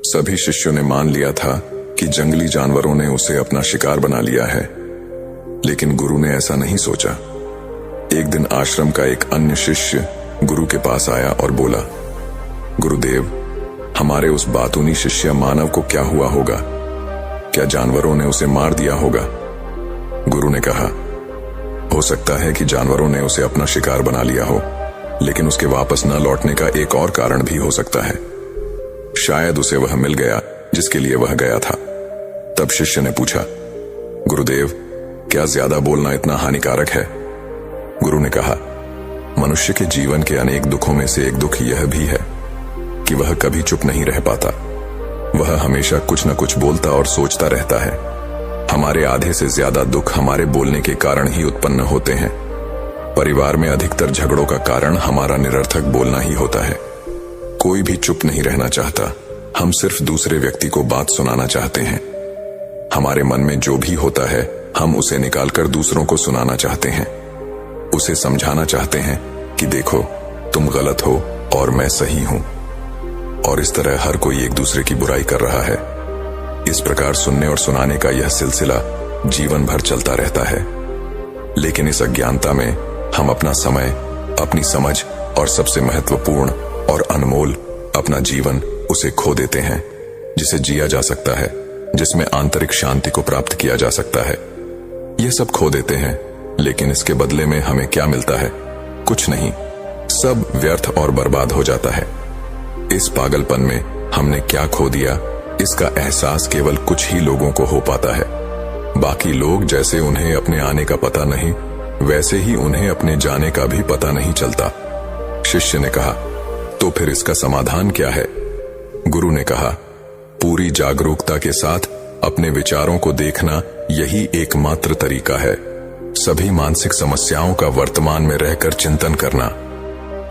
सभी शिष्यों ने मान लिया था कि जंगली जानवरों ने उसे अपना शिकार बना लिया है, लेकिन गुरु ने ऐसा नहीं सोचा। एक दिन आश्रम का एक अन्य शिष्य गुरु के पास आया और बोला, गुरुदेव, हमारे उस बातूनी शिष्य मानव को क्या हुआ होगा? क्या जानवरों ने उसे मार दिया होगा? गुरु ने कहा, हो सकता है कि जानवरों ने उसे अपना शिकार बना लिया हो, लेकिन उसके वापस न लौटने का एक और कारण भी हो सकता है। शायद उसे वह मिल गया जिसके लिए वह गया था। तब शिष्य ने पूछा, गुरुदेव, क्या ज्यादा बोलना इतना हानिकारक है? गुरु ने कहा, मनुष्य के जीवन के अनेक दुखों में से एक दुख यह भी है कि वह कभी चुप नहीं रह पाता। वह हमेशा कुछ न कुछ बोलता और सोचता रहता है। हमारे आधे से ज्यादा दुख हमारे बोलने के कारण ही उत्पन्न होते हैं। परिवार में अधिकतर झगड़ों का कारण हमारा निरर्थक बोलना ही होता है। कोई भी चुप नहीं रहना चाहता। हम सिर्फ दूसरे व्यक्ति को बात सुनाना चाहते हैं। हमारे मन में जो भी होता है, हम उसे निकालकर दूसरों को सुनाना चाहते हैं। उसे समझाना चाहते हैं कि देखो, तुम गलत हो और मैं सही हूं। और इस तरह हर कोई एक दूसरे की बुराई कर रहा है। इस प्रकार सुनने और सुनाने का यह सिलसिला जीवन भर चलता रहता है। लेकिन इस अज्ञानता में हम अपना समय, अपनी समझ और सबसे महत्वपूर्ण और अनमोल अपना जीवन उसे खो देते हैं, जिसे जिया जा सकता है, जिसमें आंतरिक शांति को प्राप्त किया जा सकता है। यह सब खो देते हैं लेकिन इसके बदले में हमें क्या मिलता है? कुछ नहीं, सब व्यर्थ और बर्बाद हो जाता है। इस पागलपन में हमने क्या खो दिया, इसका एहसास केवल कुछ ही लोगों को हो पाता है। बाकी लोग जैसे उन्हें अपने आने का पता नहीं, वैसे ही उन्हें अपने जाने का भी पता नहीं चलता। शिष्य ने कहा, तो फिर इसका समाधान क्या है? गुरु ने कहा, पूरी जागरूकता के साथ अपने विचारों को देखना यही एकमात्र तरीका है। सभी मानसिक समस्याओं का वर्तमान में रहकर चिंतन करना,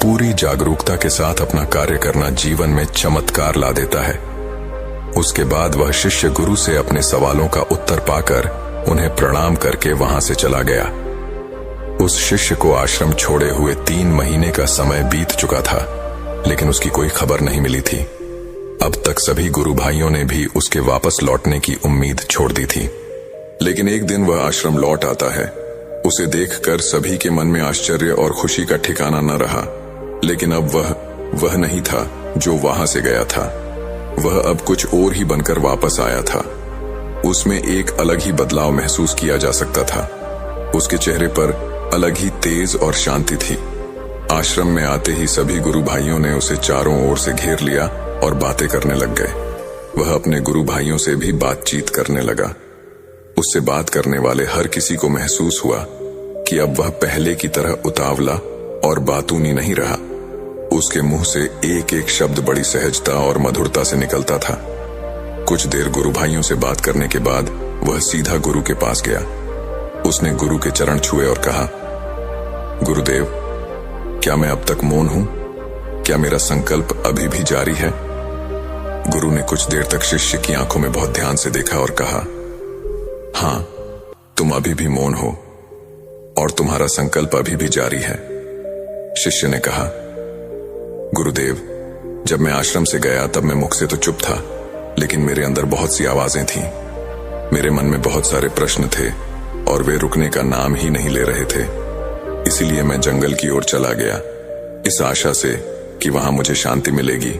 पूरी जागरूकता के साथ अपना कार्य करना जीवन में चमत्कार ला देता है। उसके बाद वह शिष्य गुरु से अपने सवालों का उत्तर पाकर उन्हें प्रणाम करके वहां से चला गया। उस शिष्य को आश्रम छोड़े हुए 3 महीने का समय बीत चुका था, लेकिन उसकी कोई खबर नहीं मिली थी। अब तक सभी गुरु भाइयों ने भी उसके वापस लौटने की उम्मीद छोड़ दी थी। लेकिन एक दिन वह आश्रम लौट आता है। उसे देखकर सभी के मन में आश्चर्य और खुशी का ठिकाना न रहा। लेकिन अब वह नहीं था जो वहां से गया था। वह अब कुछ और ही बनकर वापस आया था। उसमें एक अलग ही बदलाव महसूस किया जा सकता था। उसके चेहरे पर अलग ही तेज और शांति थी। आश्रम में आते ही सभी गुरु भाइयों ने उसे चारों ओर से घेर लिया और बातें करने लग गए। वह अपने गुरु भाइयों से भी बातचीत करने लगा। उससे बात करने वाले हर किसी को महसूस हुआ कि अब वह पहले की तरह उतावला और बातूनी नहीं रहा। उसके मुंह से एक एक शब्द बड़ी सहजता और मधुरता से निकलता था। कुछ देर गुरु भाइयों से बात करने के बाद वह सीधा गुरु के पास गया। उसने गुरु के चरण छुए और कहा, गुरुदेव, क्या मैं अब तक मौन हूं? क्या मेरा संकल्प अभी भी जारी है? गुरु ने कुछ देर तक शिष्य की आंखों में बहुत ध्यान से देखा और कहा, हां, तुम अभी भी मौन हो और तुम्हारा संकल्प अभी भी जारी है। शिष्य ने कहा, गुरुदेव, जब मैं आश्रम से गया तब मैं मुख से तो चुप था, लेकिन मेरे अंदर बहुत सी आवाजें थीं। मेरे मन में बहुत सारे प्रश्न थे और वे रुकने का नाम ही नहीं ले रहे थे। इसीलिए मैं जंगल की ओर चला गया, इस आशा से कि वहां मुझे शांति मिलेगी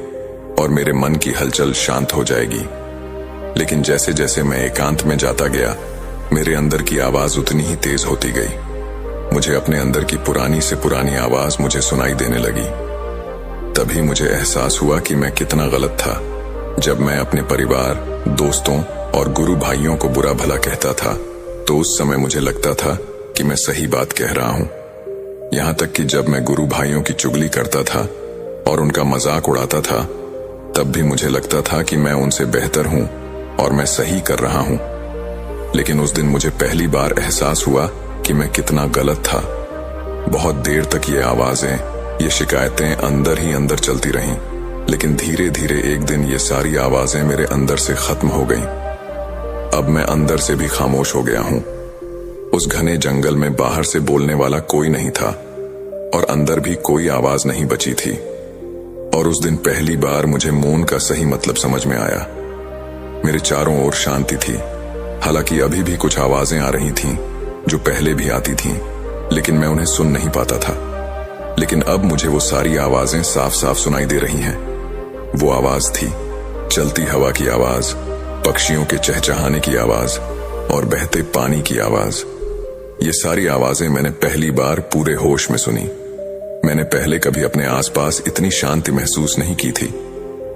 और मेरे मन की हलचल शांत हो जाएगी। लेकिन जैसे जैसे मैं एकांत में जाता गया, मेरे अंदर की आवाज उतनी ही तेज होती गई। मुझे अपने अंदर की पुरानी से पुरानी आवाज मुझे सुनाई देने लगी। तभी मुझे एहसास हुआ कि मैं कितना गलत था। जब मैं अपने परिवार, दोस्तों और गुरु भाइयों को बुरा भला कहता था, तो उस समय मुझे लगता था कि मैं सही बात कह रहा हूं। यहां तक कि जब मैं गुरु भाइयों की चुगली करता था और उनका मजाक उड़ाता था, तब भी मुझे लगता था कि मैं उनसे बेहतर हूं और मैं सही कर रहा हूं। लेकिन उस दिन मुझे पहली बार एहसास हुआ कि मैं कितना गलत था। बहुत देर तक ये आवाजें, ये शिकायतें अंदर ही अंदर चलती रहीं, लेकिन धीरे धीरे एक दिन ये सारी आवाजें मेरे अंदर से खत्म हो गईं। अब मैं अंदर से भी खामोश हो गया हूं। उस घने जंगल में बाहर से बोलने वाला कोई नहीं था और अंदर भी कोई आवाज नहीं बची थी। और उस दिन पहली बार मुझे मौन का सही मतलब समझ में आया। मेरे चारों ओर शांति थी। हालांकि अभी भी कुछ आवाजें आ रही थीं जो पहले भी आती थीं, लेकिन मैं उन्हें सुन नहीं पाता था। लेकिन अब मुझे वो सारी आवाजें साफ साफ सुनाई दे रही हैं। वो आवाज थी चलती हवा की आवाज, पक्षियों के चहचहाने की आवाज और बहते पानी की आवाज। ये सारी आवाजें मैंने पहली बार पूरे होश में सुनी। मैंने पहले कभी अपने आसपास इतनी शांति महसूस नहीं की थी।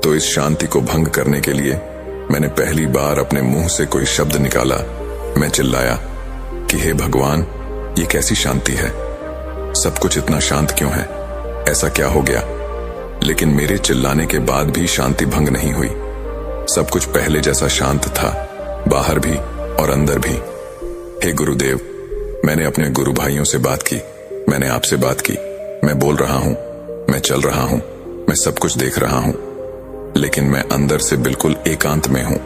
तो इस शांति को भंग करने के लिए मैंने पहली बार अपने मुंह से कोई शब्द निकाला। मैं चिल्लाया कि हे भगवान, ये कैसी शांति है? सब कुछ इतना शांत क्यों है? ऐसा क्या हो गया? लेकिन मेरे चिल्लाने के बाद भी शांति भंग नहीं हुई। सब कुछ पहले जैसा शांत था, बाहर भी और अंदर भी। हे गुरुदेव, मैंने अपने गुरु भाइयों से बात की, मैंने आपसे बात की। मैं बोल रहा हूं, मैं चल रहा हूं, मैं सब कुछ देख रहा हूं, लेकिन मैं अंदर से बिल्कुल एकांत में हूं,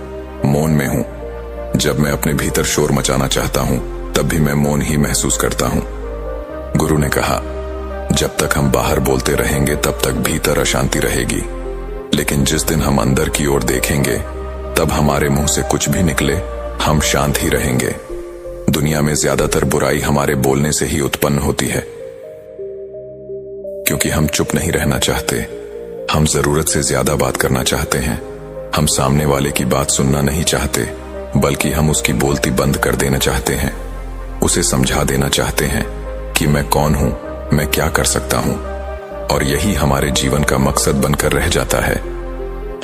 मौन में हूं। जब मैं अपने भीतर शोर मचाना चाहता हूं, तब भी मैं मौन ही महसूस करता हूं। गुरु ने कहा, जब तक हम बाहर बोलते रहेंगे तब तक भीतर अशांति रहेगी, लेकिन जिस दिन हम अंदर की ओर देखेंगे, तब हमारे मुंह से कुछ भी निकले, हम शांत ही रहेंगे। दुनिया में ज्यादातर बुराई हमारे बोलने से ही उत्पन्न होती है, क्योंकि हम चुप नहीं रहना चाहते। हम जरूरत से ज्यादा बात करना चाहते हैं। हम सामने वाले की बात सुनना नहीं चाहते, बल्कि हम उसकी बोलती बंद कर देना चाहते हैं। उसे समझा देना चाहते हैं कि मैं कौन हूं, मैं क्या कर सकता हूं, और यही हमारे जीवन का मकसद बनकर रह जाता है।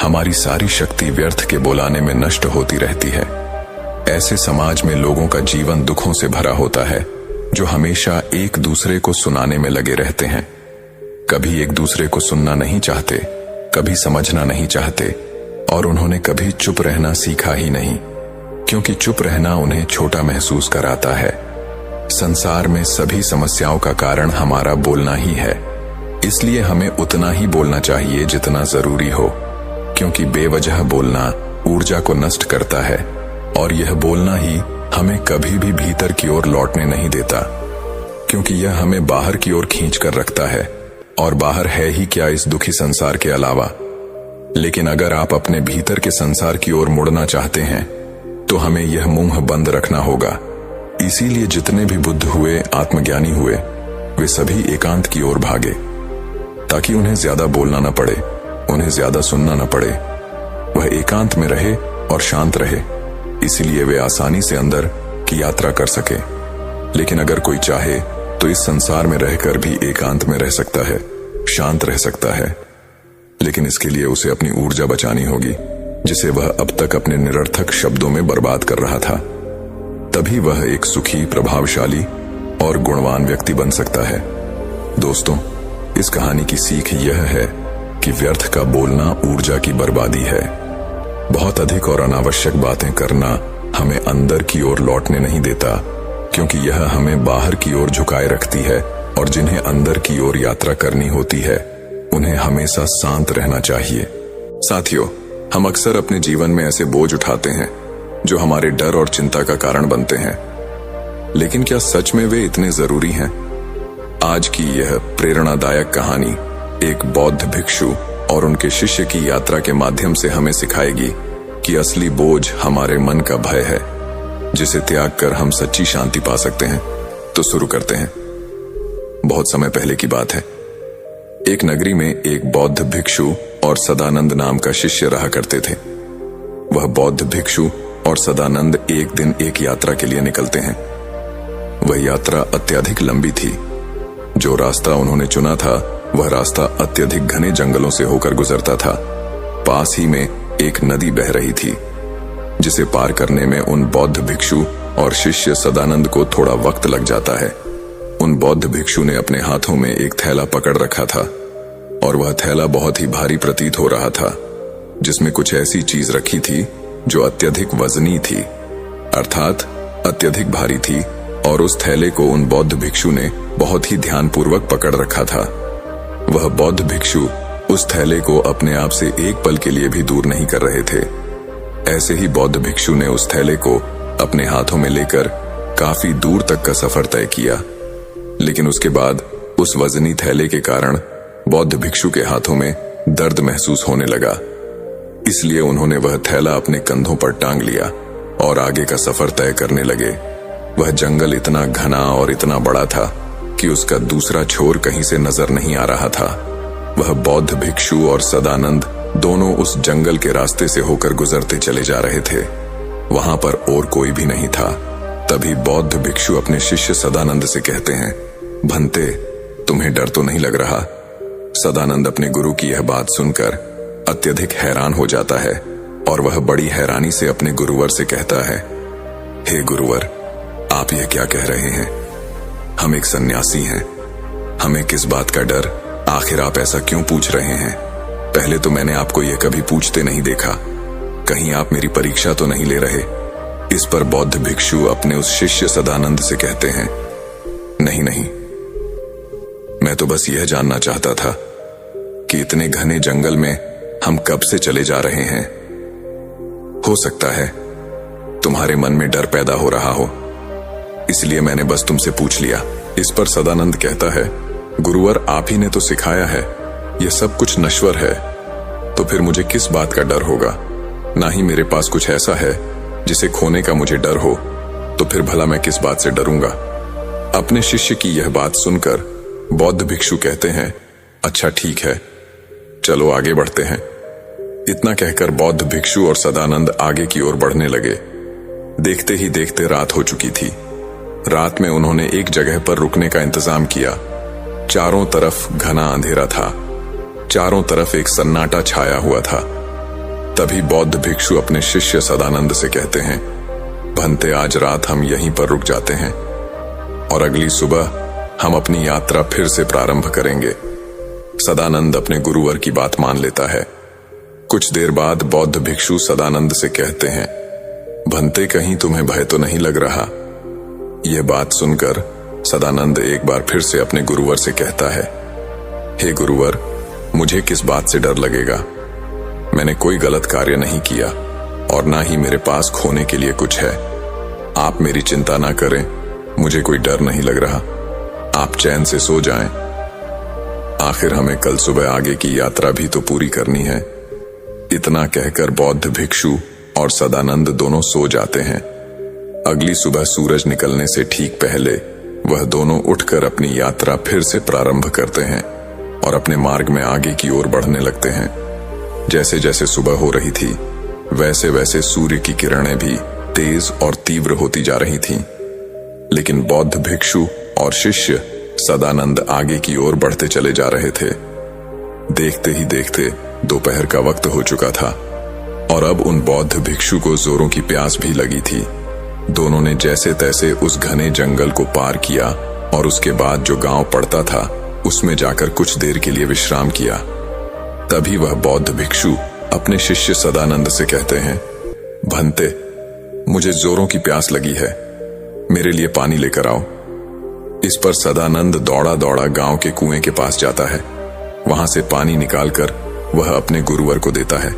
हमारी सारी शक्ति व्यर्थ के बुलाने में नष्ट होती रहती है। ऐसे समाज में लोगों का जीवन दुखों से भरा होता है, जो हमेशा एक दूसरे को सुनाने में लगे रहते हैं। कभी एक दूसरे को सुनना नहीं चाहते, कभी समझना नहीं चाहते, और उन्होंने कभी चुप रहना सीखा ही नहीं, क्योंकि चुप रहना उन्हें छोटा महसूस कराता है। संसार में सभी समस्याओं का कारण हमारा बोलना ही है, इसलिए हमें उतना ही बोलना चाहिए जितना जरूरी हो, क्योंकि बेवजह बोलना ऊर्जा को नष्ट करता है, और यह बोलना ही हमें कभी भी भीतर की ओर लौटने नहीं देता, क्योंकि यह हमें बाहर की ओर खींच कर रखता है, और बाहर है ही क्या इस दुखी संसार के अलावा। लेकिन अगर आप अपने भीतर के संसार की ओर मुड़ना चाहते हैं तो हमें यह मुंह बंद रखना होगा। इसीलिए जितने भी बुद्ध हुए, आत्मज्ञानी हुए, वे सभी एकांत की ओर भागे, ताकि उन्हें ज्यादा बोलना न पड़े, उन्हें ज्यादा सुनना न पड़े। वह एकांत में रहे और शांत रहे, इसीलिए वे आसानी से अंदर की यात्रा कर सके। लेकिन अगर कोई चाहे तो इस संसार में रहकर भी एकांत में रह सकता है, शांत रह सकता है, लेकिन इसके लिए उसे अपनी ऊर्जा बचानी होगी, जिसे वह अब तक अपने निरर्थक शब्दों में बर्बाद कर रहा था। तभी वह एक सुखी, प्रभावशाली और गुणवान व्यक्ति बन सकता है। दोस्तों, इस कहानी की सीख यह है कि व्यर्थ का बोलना ऊर्जा की बर्बादी है। बहुत अधिक और अनावश्यक बातें करना हमें अंदर की ओर लौटने नहीं देता, क्योंकि यह हमें बाहर की ओर झुकाए रखती है, और जिन्हें अंदर की ओर यात्रा करनी होती है उन्हें हमेशा शांत रहना चाहिए। साथियों, हम अक्सर अपने जीवन में ऐसे बोझ उठाते हैं जो हमारे डर और चिंता का कारण बनते हैं, लेकिन क्या सच में वे इतने जरूरी हैं? आज की यह प्रेरणादायक कहानी एक बौद्ध भिक्षु और उनके शिष्य की यात्रा के माध्यम से हमें सिखाएगी कि असली बोझ हमारे मन का भय है, जिसे त्याग कर हम सच्ची शांति पा सकते हैं। तो शुरू करते हैं। बहुत समय पहले की बात है। एक नगरी में एक बौद्ध भिक्षु और सदानंद नाम का शिष्य रहा करते थे। वह बौद्ध भिक्षु और सदानंद एक दिन एक यात्रा के लिए निकलते हैं। वह यात्रा अत्यधिक लंबी थी। जो रास्ता उन्होंने चुना था वह रास्ता अत्यधिक घने जंगलों से होकर गुजरता था। पास ही में एक नदी बह रही थी, जिसे पार करने में उन बौद्ध भिक्षु और शिष्य सदानंद को थोड़ा वक्त लग जाता है। उन बौद्ध भिक्षु ने अपने हाथों में एक थैला पकड़ रखा था, और वह थैला बहुत ही भारी प्रतीत हो रहा था, जिसमें कुछ ऐसी चीज रखी थी जो अत्यधिक वजनी थी, अर्थात अत्यधिक भारी थी, और उस थैले को उन बौद्ध भिक्षु ने बहुत ही ध्यानपूर्वक पकड़ रखा था। वह बौद्ध भिक्षु उस थैले को अपने आप से एक पल के लिए भी दूर नहीं कर रहे थे। ऐसे ही बौद्ध भिक्षु ने उस थैले को अपने हाथों में लेकर काफी दूर तक का सफर तय किया, लेकिन उसके बाद उस वजनी थैले के कारण बौद्ध भिक्षु के हाथों में दर्द महसूस होने लगा। इसलिए उन्होंने वह थैला अपने कंधों पर टांग लिया और आगे का सफर तय करने लगे। वह जंगल इतना घना और इतना बड़ा था कि उसका दूसरा छोर कहीं से नजर नहीं आ रहा था। वह बौद्ध भिक्षु और सदानंद दोनों उस जंगल के रास्ते से होकर गुजरते चले जा रहे थे। वहां पर और कोई भी नहीं था। तभी बौद्ध भिक्षु अपने शिष्य सदानंद से कहते हैं, भंते, तुम्हें डर तो नहीं लग रहा? सदानंद अपने गुरु की यह बात सुनकर अत्यधिक हैरान हो जाता है, और वह बड़ी हैरानी से अपने गुरुवर से कहता है, हे गुरुवर, आप यह क्या कह रहे हैं? हम एक सन्यासी हैं, हमें किस बात का डर? आखिर आप ऐसा क्यों पूछ रहे हैं? पहले तो मैंने आपको यह कभी पूछते नहीं देखा। कहीं आप मेरी परीक्षा तो नहीं ले रहे? इस पर बौद्ध भिक्षु अपने उस शिष्य सदानंद से कहते हैं, नहीं नहीं, मैं तो बस यह जानना चाहता था कि इतने घने जंगल में हम कब से चले जा रहे हैं। हो सकता है तुम्हारे मन में डर पैदा हो रहा हो, इसलिए मैंने बस तुमसे पूछ लिया। इस पर सदानंद कहता है, गुरुवर, आप ही ने तो सिखाया है यह सब कुछ नश्वर है, तो फिर मुझे किस बात का डर होगा? ना ही मेरे पास कुछ ऐसा है जिसे खोने का मुझे डर हो, तो फिर भला मैं किस बात से डरूंगा? अपने शिष्य की यह बात सुनकर बौद्ध भिक्षु कहते हैं, अच्छा ठीक है, चलो आगे बढ़ते हैं। इतना कहकर बौद्ध भिक्षु और सदानंद आगे की ओर बढ़ने लगे। देखते ही देखते रात हो चुकी थी। रात में उन्होंने एक जगह पर रुकने का इंतजाम किया। चारों तरफ घना अंधेरा था, चारों तरफ एक सन्नाटा छाया हुआ था। तभी बौद्ध भिक्षु अपने शिष्य सदानंद से कहते हैं, भंते, आज रात हम यहीं पर रुक जाते हैं और अगली सुबह हम अपनी यात्रा फिर से प्रारंभ करेंगे। सदानंद अपने गुरुवर की बात मान लेता है। कुछ देर बाद बौद्ध भिक्षु सदानंद से कहते हैं, भंते, कहीं तुम्हें भय तो नहीं लग रहा? यह बात सुनकर सदानंद एक बार फिर से अपने गुरुवर से कहता है, हे गुरुवर, मुझे किस बात से डर लगेगा? मैंने कोई गलत कार्य नहीं किया और ना ही मेरे पास खोने के लिए कुछ है। आप मेरी चिंता ना करें, मुझे कोई डर नहीं लग रहा। आप चैन से सो जाएं। आखिर हमें कल सुबह आगे की यात्रा भी तो पूरी करनी है। इतना कहकर बौद्ध भिक्षु और सदानंद दोनों सो जाते हैं। अगली सुबह सूरज निकलने से ठीक पहले वह दोनों उठकर अपनी यात्रा फिर से प्रारंभ करते हैं और अपने मार्ग में आगे की ओर बढ़ने लगते हैं। जैसे जैसे सुबह हो रही थी, वैसे वैसे सूर्य की किरणें भी तेज और तीव्र होती जा रही थीं। लेकिन बौद्ध भिक्षु और शिष्य सदानंद आगे की ओर बढ़ते चले जा रहे थे। देखते ही देखते दोपहर का वक्त हो चुका था और अब उन बौद्ध भिक्षु को जोरों की प्यास भी लगी थी। दोनों ने जैसे तैसे उस घने जंगल को पार किया और उसके बाद जो गांव पड़ता था उसमें जाकर कुछ देर के लिए विश्राम किया। तभी वह बौद्ध भिक्षु अपने शिष्य सदानंद से कहते हैं, भंते, मुझे जोरों की प्यास लगी है, मेरे लिए पानी लेकर आओ। इस पर सदानंद दौड़ा दौड़ा गांव के कुएं के पास जाता है। वहां से पानी निकालकर वह अपने गुरुवर को देता है।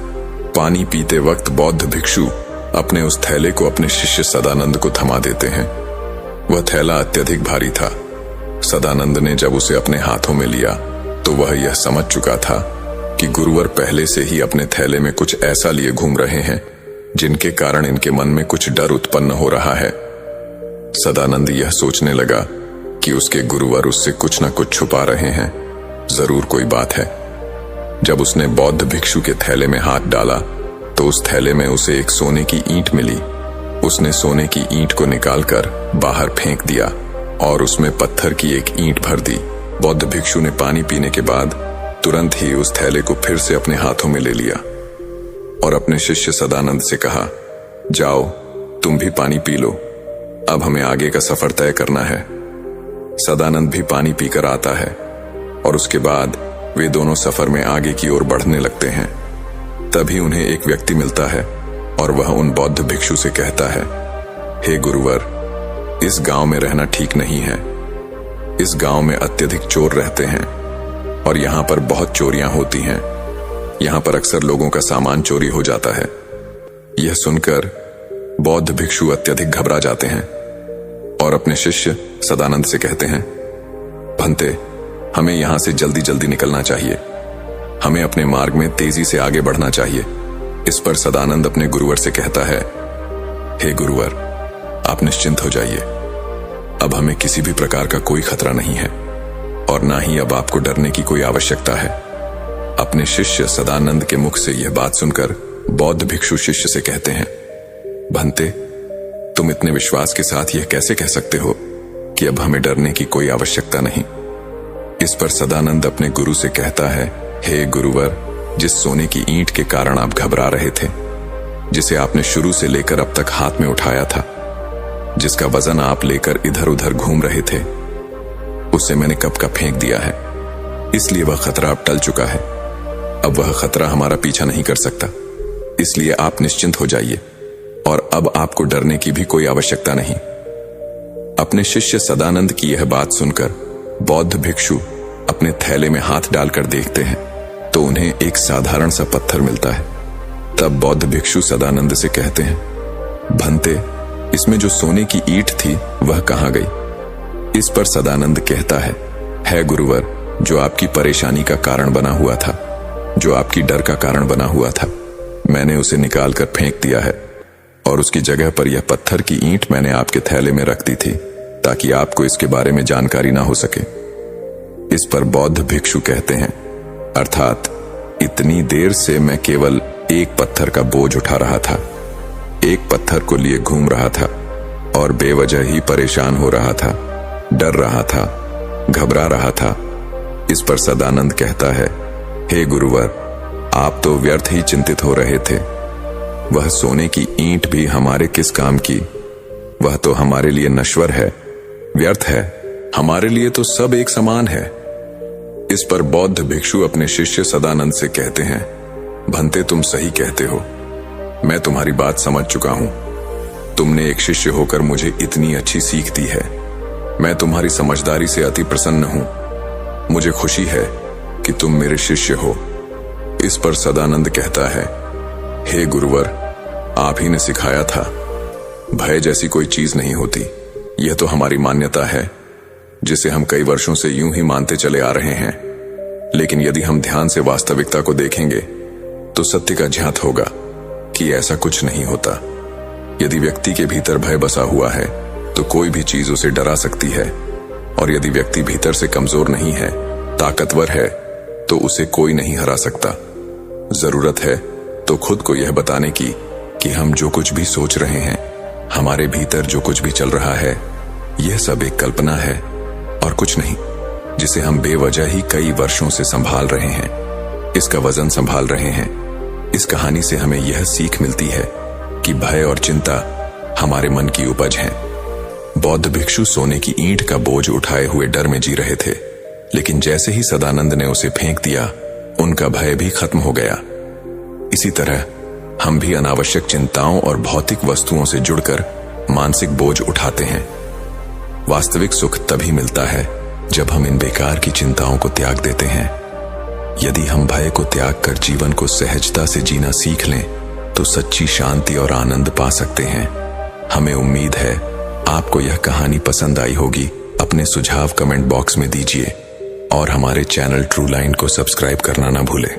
पानी पीते वक्त बौद्ध भिक्षु अपने उस थैले को अपने शिष्य सदानंद को थमा देते हैं। वह थैला अत्यधिक भारी था। सदानंद ने जब उसे अपने हाथों में लिया तो वह यह समझ चुका था कि गुरुवर पहले से ही अपने थैले में कुछ ऐसा लिए घूम रहे हैं जिनके कारण इनके मन में कुछ डर उत्पन्न हो रहा है। सदानंद यह सोचने लगा कि उसके गुरुवर उससे कुछ न कुछ छुपा रहे हैं, जरूर कोई बात है। जब उसने बौद्ध भिक्षु के थैले में हाथ डाला तो उस थैले में उसे एक सोने की ईंट मिली। उसने सोने की ईंट को निकालकर बाहर फेंक दिया और उसमें पत्थर की एक ईंट भर दी। बौद्ध भिक्षु ने पानी पीने के बाद तुरंत ही उस थैले को फिर से अपने हाथों में ले लिया और अपने शिष्य सदानंद से कहा, जाओ, तुम भी पानी पी लो, अब हमें आगे का सफर तय करना है। सदानंद भी पानी पीकर आता है और उसके बाद वे दोनों सफर में आगे की ओर बढ़ने लगते हैं। तभी उन्हें एक व्यक्ति मिलता है और वह उन बौद्ध भिक्षु से कहता है, हे गुरुवर, इस गांव में रहना ठीक नहीं है। इस गांव में अत्यधिक चोर रहते हैं और यहाँ पर बहुत चोरियां होती हैं। यहाँ पर अक्सर लोगों का सामान चोरी हो जाता है। यह सुनकर बौद्ध भिक्षु अत्यधिक घबरा जाते हैं और अपने शिष्य सदानंद से कहते हैं, भंते, हमें यहां से जल्दी जल्दी निकलना चाहिए। हमें अपने मार्ग में तेजी से आगे बढ़ना चाहिए। इस पर सदानंद अपने गुरुवर से कहता है, हे गुरुवर, आप निश्चिंत हो जाइए। अब हमें किसी भी प्रकार का कोई खतरा नहीं है और ना ही अब आपको डरने की कोई आवश्यकता है। अपने शिष्य सदानंद के मुख से यह बात सुनकर बौद्ध भिक्षु शिष्य से कहते हैं, भंते, तुम इतने विश्वास के साथ यह कैसे कह सकते हो कि अब हमें डरने की कोई आवश्यकता नहीं? इस पर सदानंद अपने गुरु से कहता है, हे गुरुवर, जिस सोने की ईंट के कारण आप घबरा रहे थे, जिसे आपने शुरू से लेकर अब तक हाथ में उठाया था, जिसका वजन आप लेकर इधर उधर घूम रहे थे, उसे मैंने कब का फेंक दिया है। इसलिए वह खतरा अब टल चुका है। अब वह खतरा हमारा पीछा नहीं कर सकता। इसलिए आप निश्चिंत हो जाइए और अब आपको डरने की भी कोई आवश्यकता नहीं। अपने शिष्य सदानंद की यह बात सुनकर बौद्ध भिक्षु अपने थैले में हाथ डालकर देखते हैं तो उन्हें एक साधारण सा पत्थर मिलता है। तब बौद्ध भिक्षु सदानंद से कहते हैं, भंते, इसमें जो सोने की ईंट थी वह कहां गई? इस पर सदानंद कहता है गुरुवर, जो आपकी परेशानी का कारण बना हुआ था, जो आपकी डर का कारण बना हुआ था, मैंने उसे निकालकर फेंक दिया है और उसकी जगह पर यह पत्थर की ईंट मैंने आपके थैले में रख दी थी ताकि आपको इसके बारे में जानकारी ना हो सके। इस पर बौद्ध भिक्षु कहते हैं, अर्थात इतनी देर से मैं केवल एक पत्थर का बोझ उठा रहा था, एक पत्थर को लिए घूम रहा था, और बेवजह ही परेशान हो रहा था, डर रहा था, घबरा रहा था। इस पर सदानंद कहता है, हे गुरुवर, आप तो व्यर्थ ही चिंतित हो रहे थे। वह सोने की ईंट भी हमारे किस काम की? वह तो हमारे लिए नश्वर है, व्यर्थ है। हमारे लिए तो सब एक समान है। इस पर बौद्ध भिक्षु अपने शिष्य सदानंद से कहते हैं, भंते तुम सही कहते हो, मैं तुम्हारी बात समझ चुका हूं। तुमने एक शिष्य होकर मुझे इतनी अच्छी सीख दी है। मैं तुम्हारी समझदारी से अति प्रसन्न हूं। मुझे खुशी है कि तुम मेरे शिष्य हो। इस पर सदानंद कहता है, हे गुरुवर, आप ही ने सिखाया था, भय जैसी कोई चीज नहीं होती। यह तो हमारी मान्यता है जिसे हम कई वर्षों से यूं ही मानते चले आ रहे हैं। लेकिन यदि हम ध्यान से वास्तविकता को देखेंगे तो सत्य का ज्ञात होगा कि ऐसा कुछ नहीं होता। यदि व्यक्ति के भीतर भय बसा हुआ है तो कोई भी चीज उसे डरा सकती है, और यदि व्यक्ति भीतर से कमजोर नहीं है, ताकतवर है, तो उसे कोई नहीं हरा सकता। जरूरत है तो खुद को यह बताने की कि हम जो कुछ भी सोच रहे हैं, हमारे भीतर जो कुछ भी चल रहा है, यह सब एक कल्पना है और कुछ नहीं, जिसे हम बेवजह ही कई वर्षों से संभाल रहे हैं, इसका वजन संभाल रहे हैं। इस कहानी से हमें यह सीख मिलती है कि भय और चिंता हमारे मन की उपज है। बौद्ध भिक्षु सोने की ईंट का बोझ उठाए हुए डर में जी रहे थे, लेकिन जैसे ही सदानंद ने उसे फेंक दिया, उनका भय भी खत्म हो गया। इसी तरह हम भी अनावश्यक चिंताओं और भौतिक वस्तुओं से जुड़कर मानसिक बोझ उठाते हैं। वास्तविक सुख तभी मिलता है जब हम इन बेकार की चिंताओं को त्याग देते हैं। यदि हम भय को त्याग कर जीवन को सहजता से जीना सीख लें तो सच्ची शांति और आनंद पा सकते हैं। हमें उम्मीद है आपको यह कहानी पसंद आई होगी। अपने सुझाव कमेंट बॉक्स में दीजिए और हमारे चैनल ट्रू लाइन को सब्सक्राइब करना ना भूलें।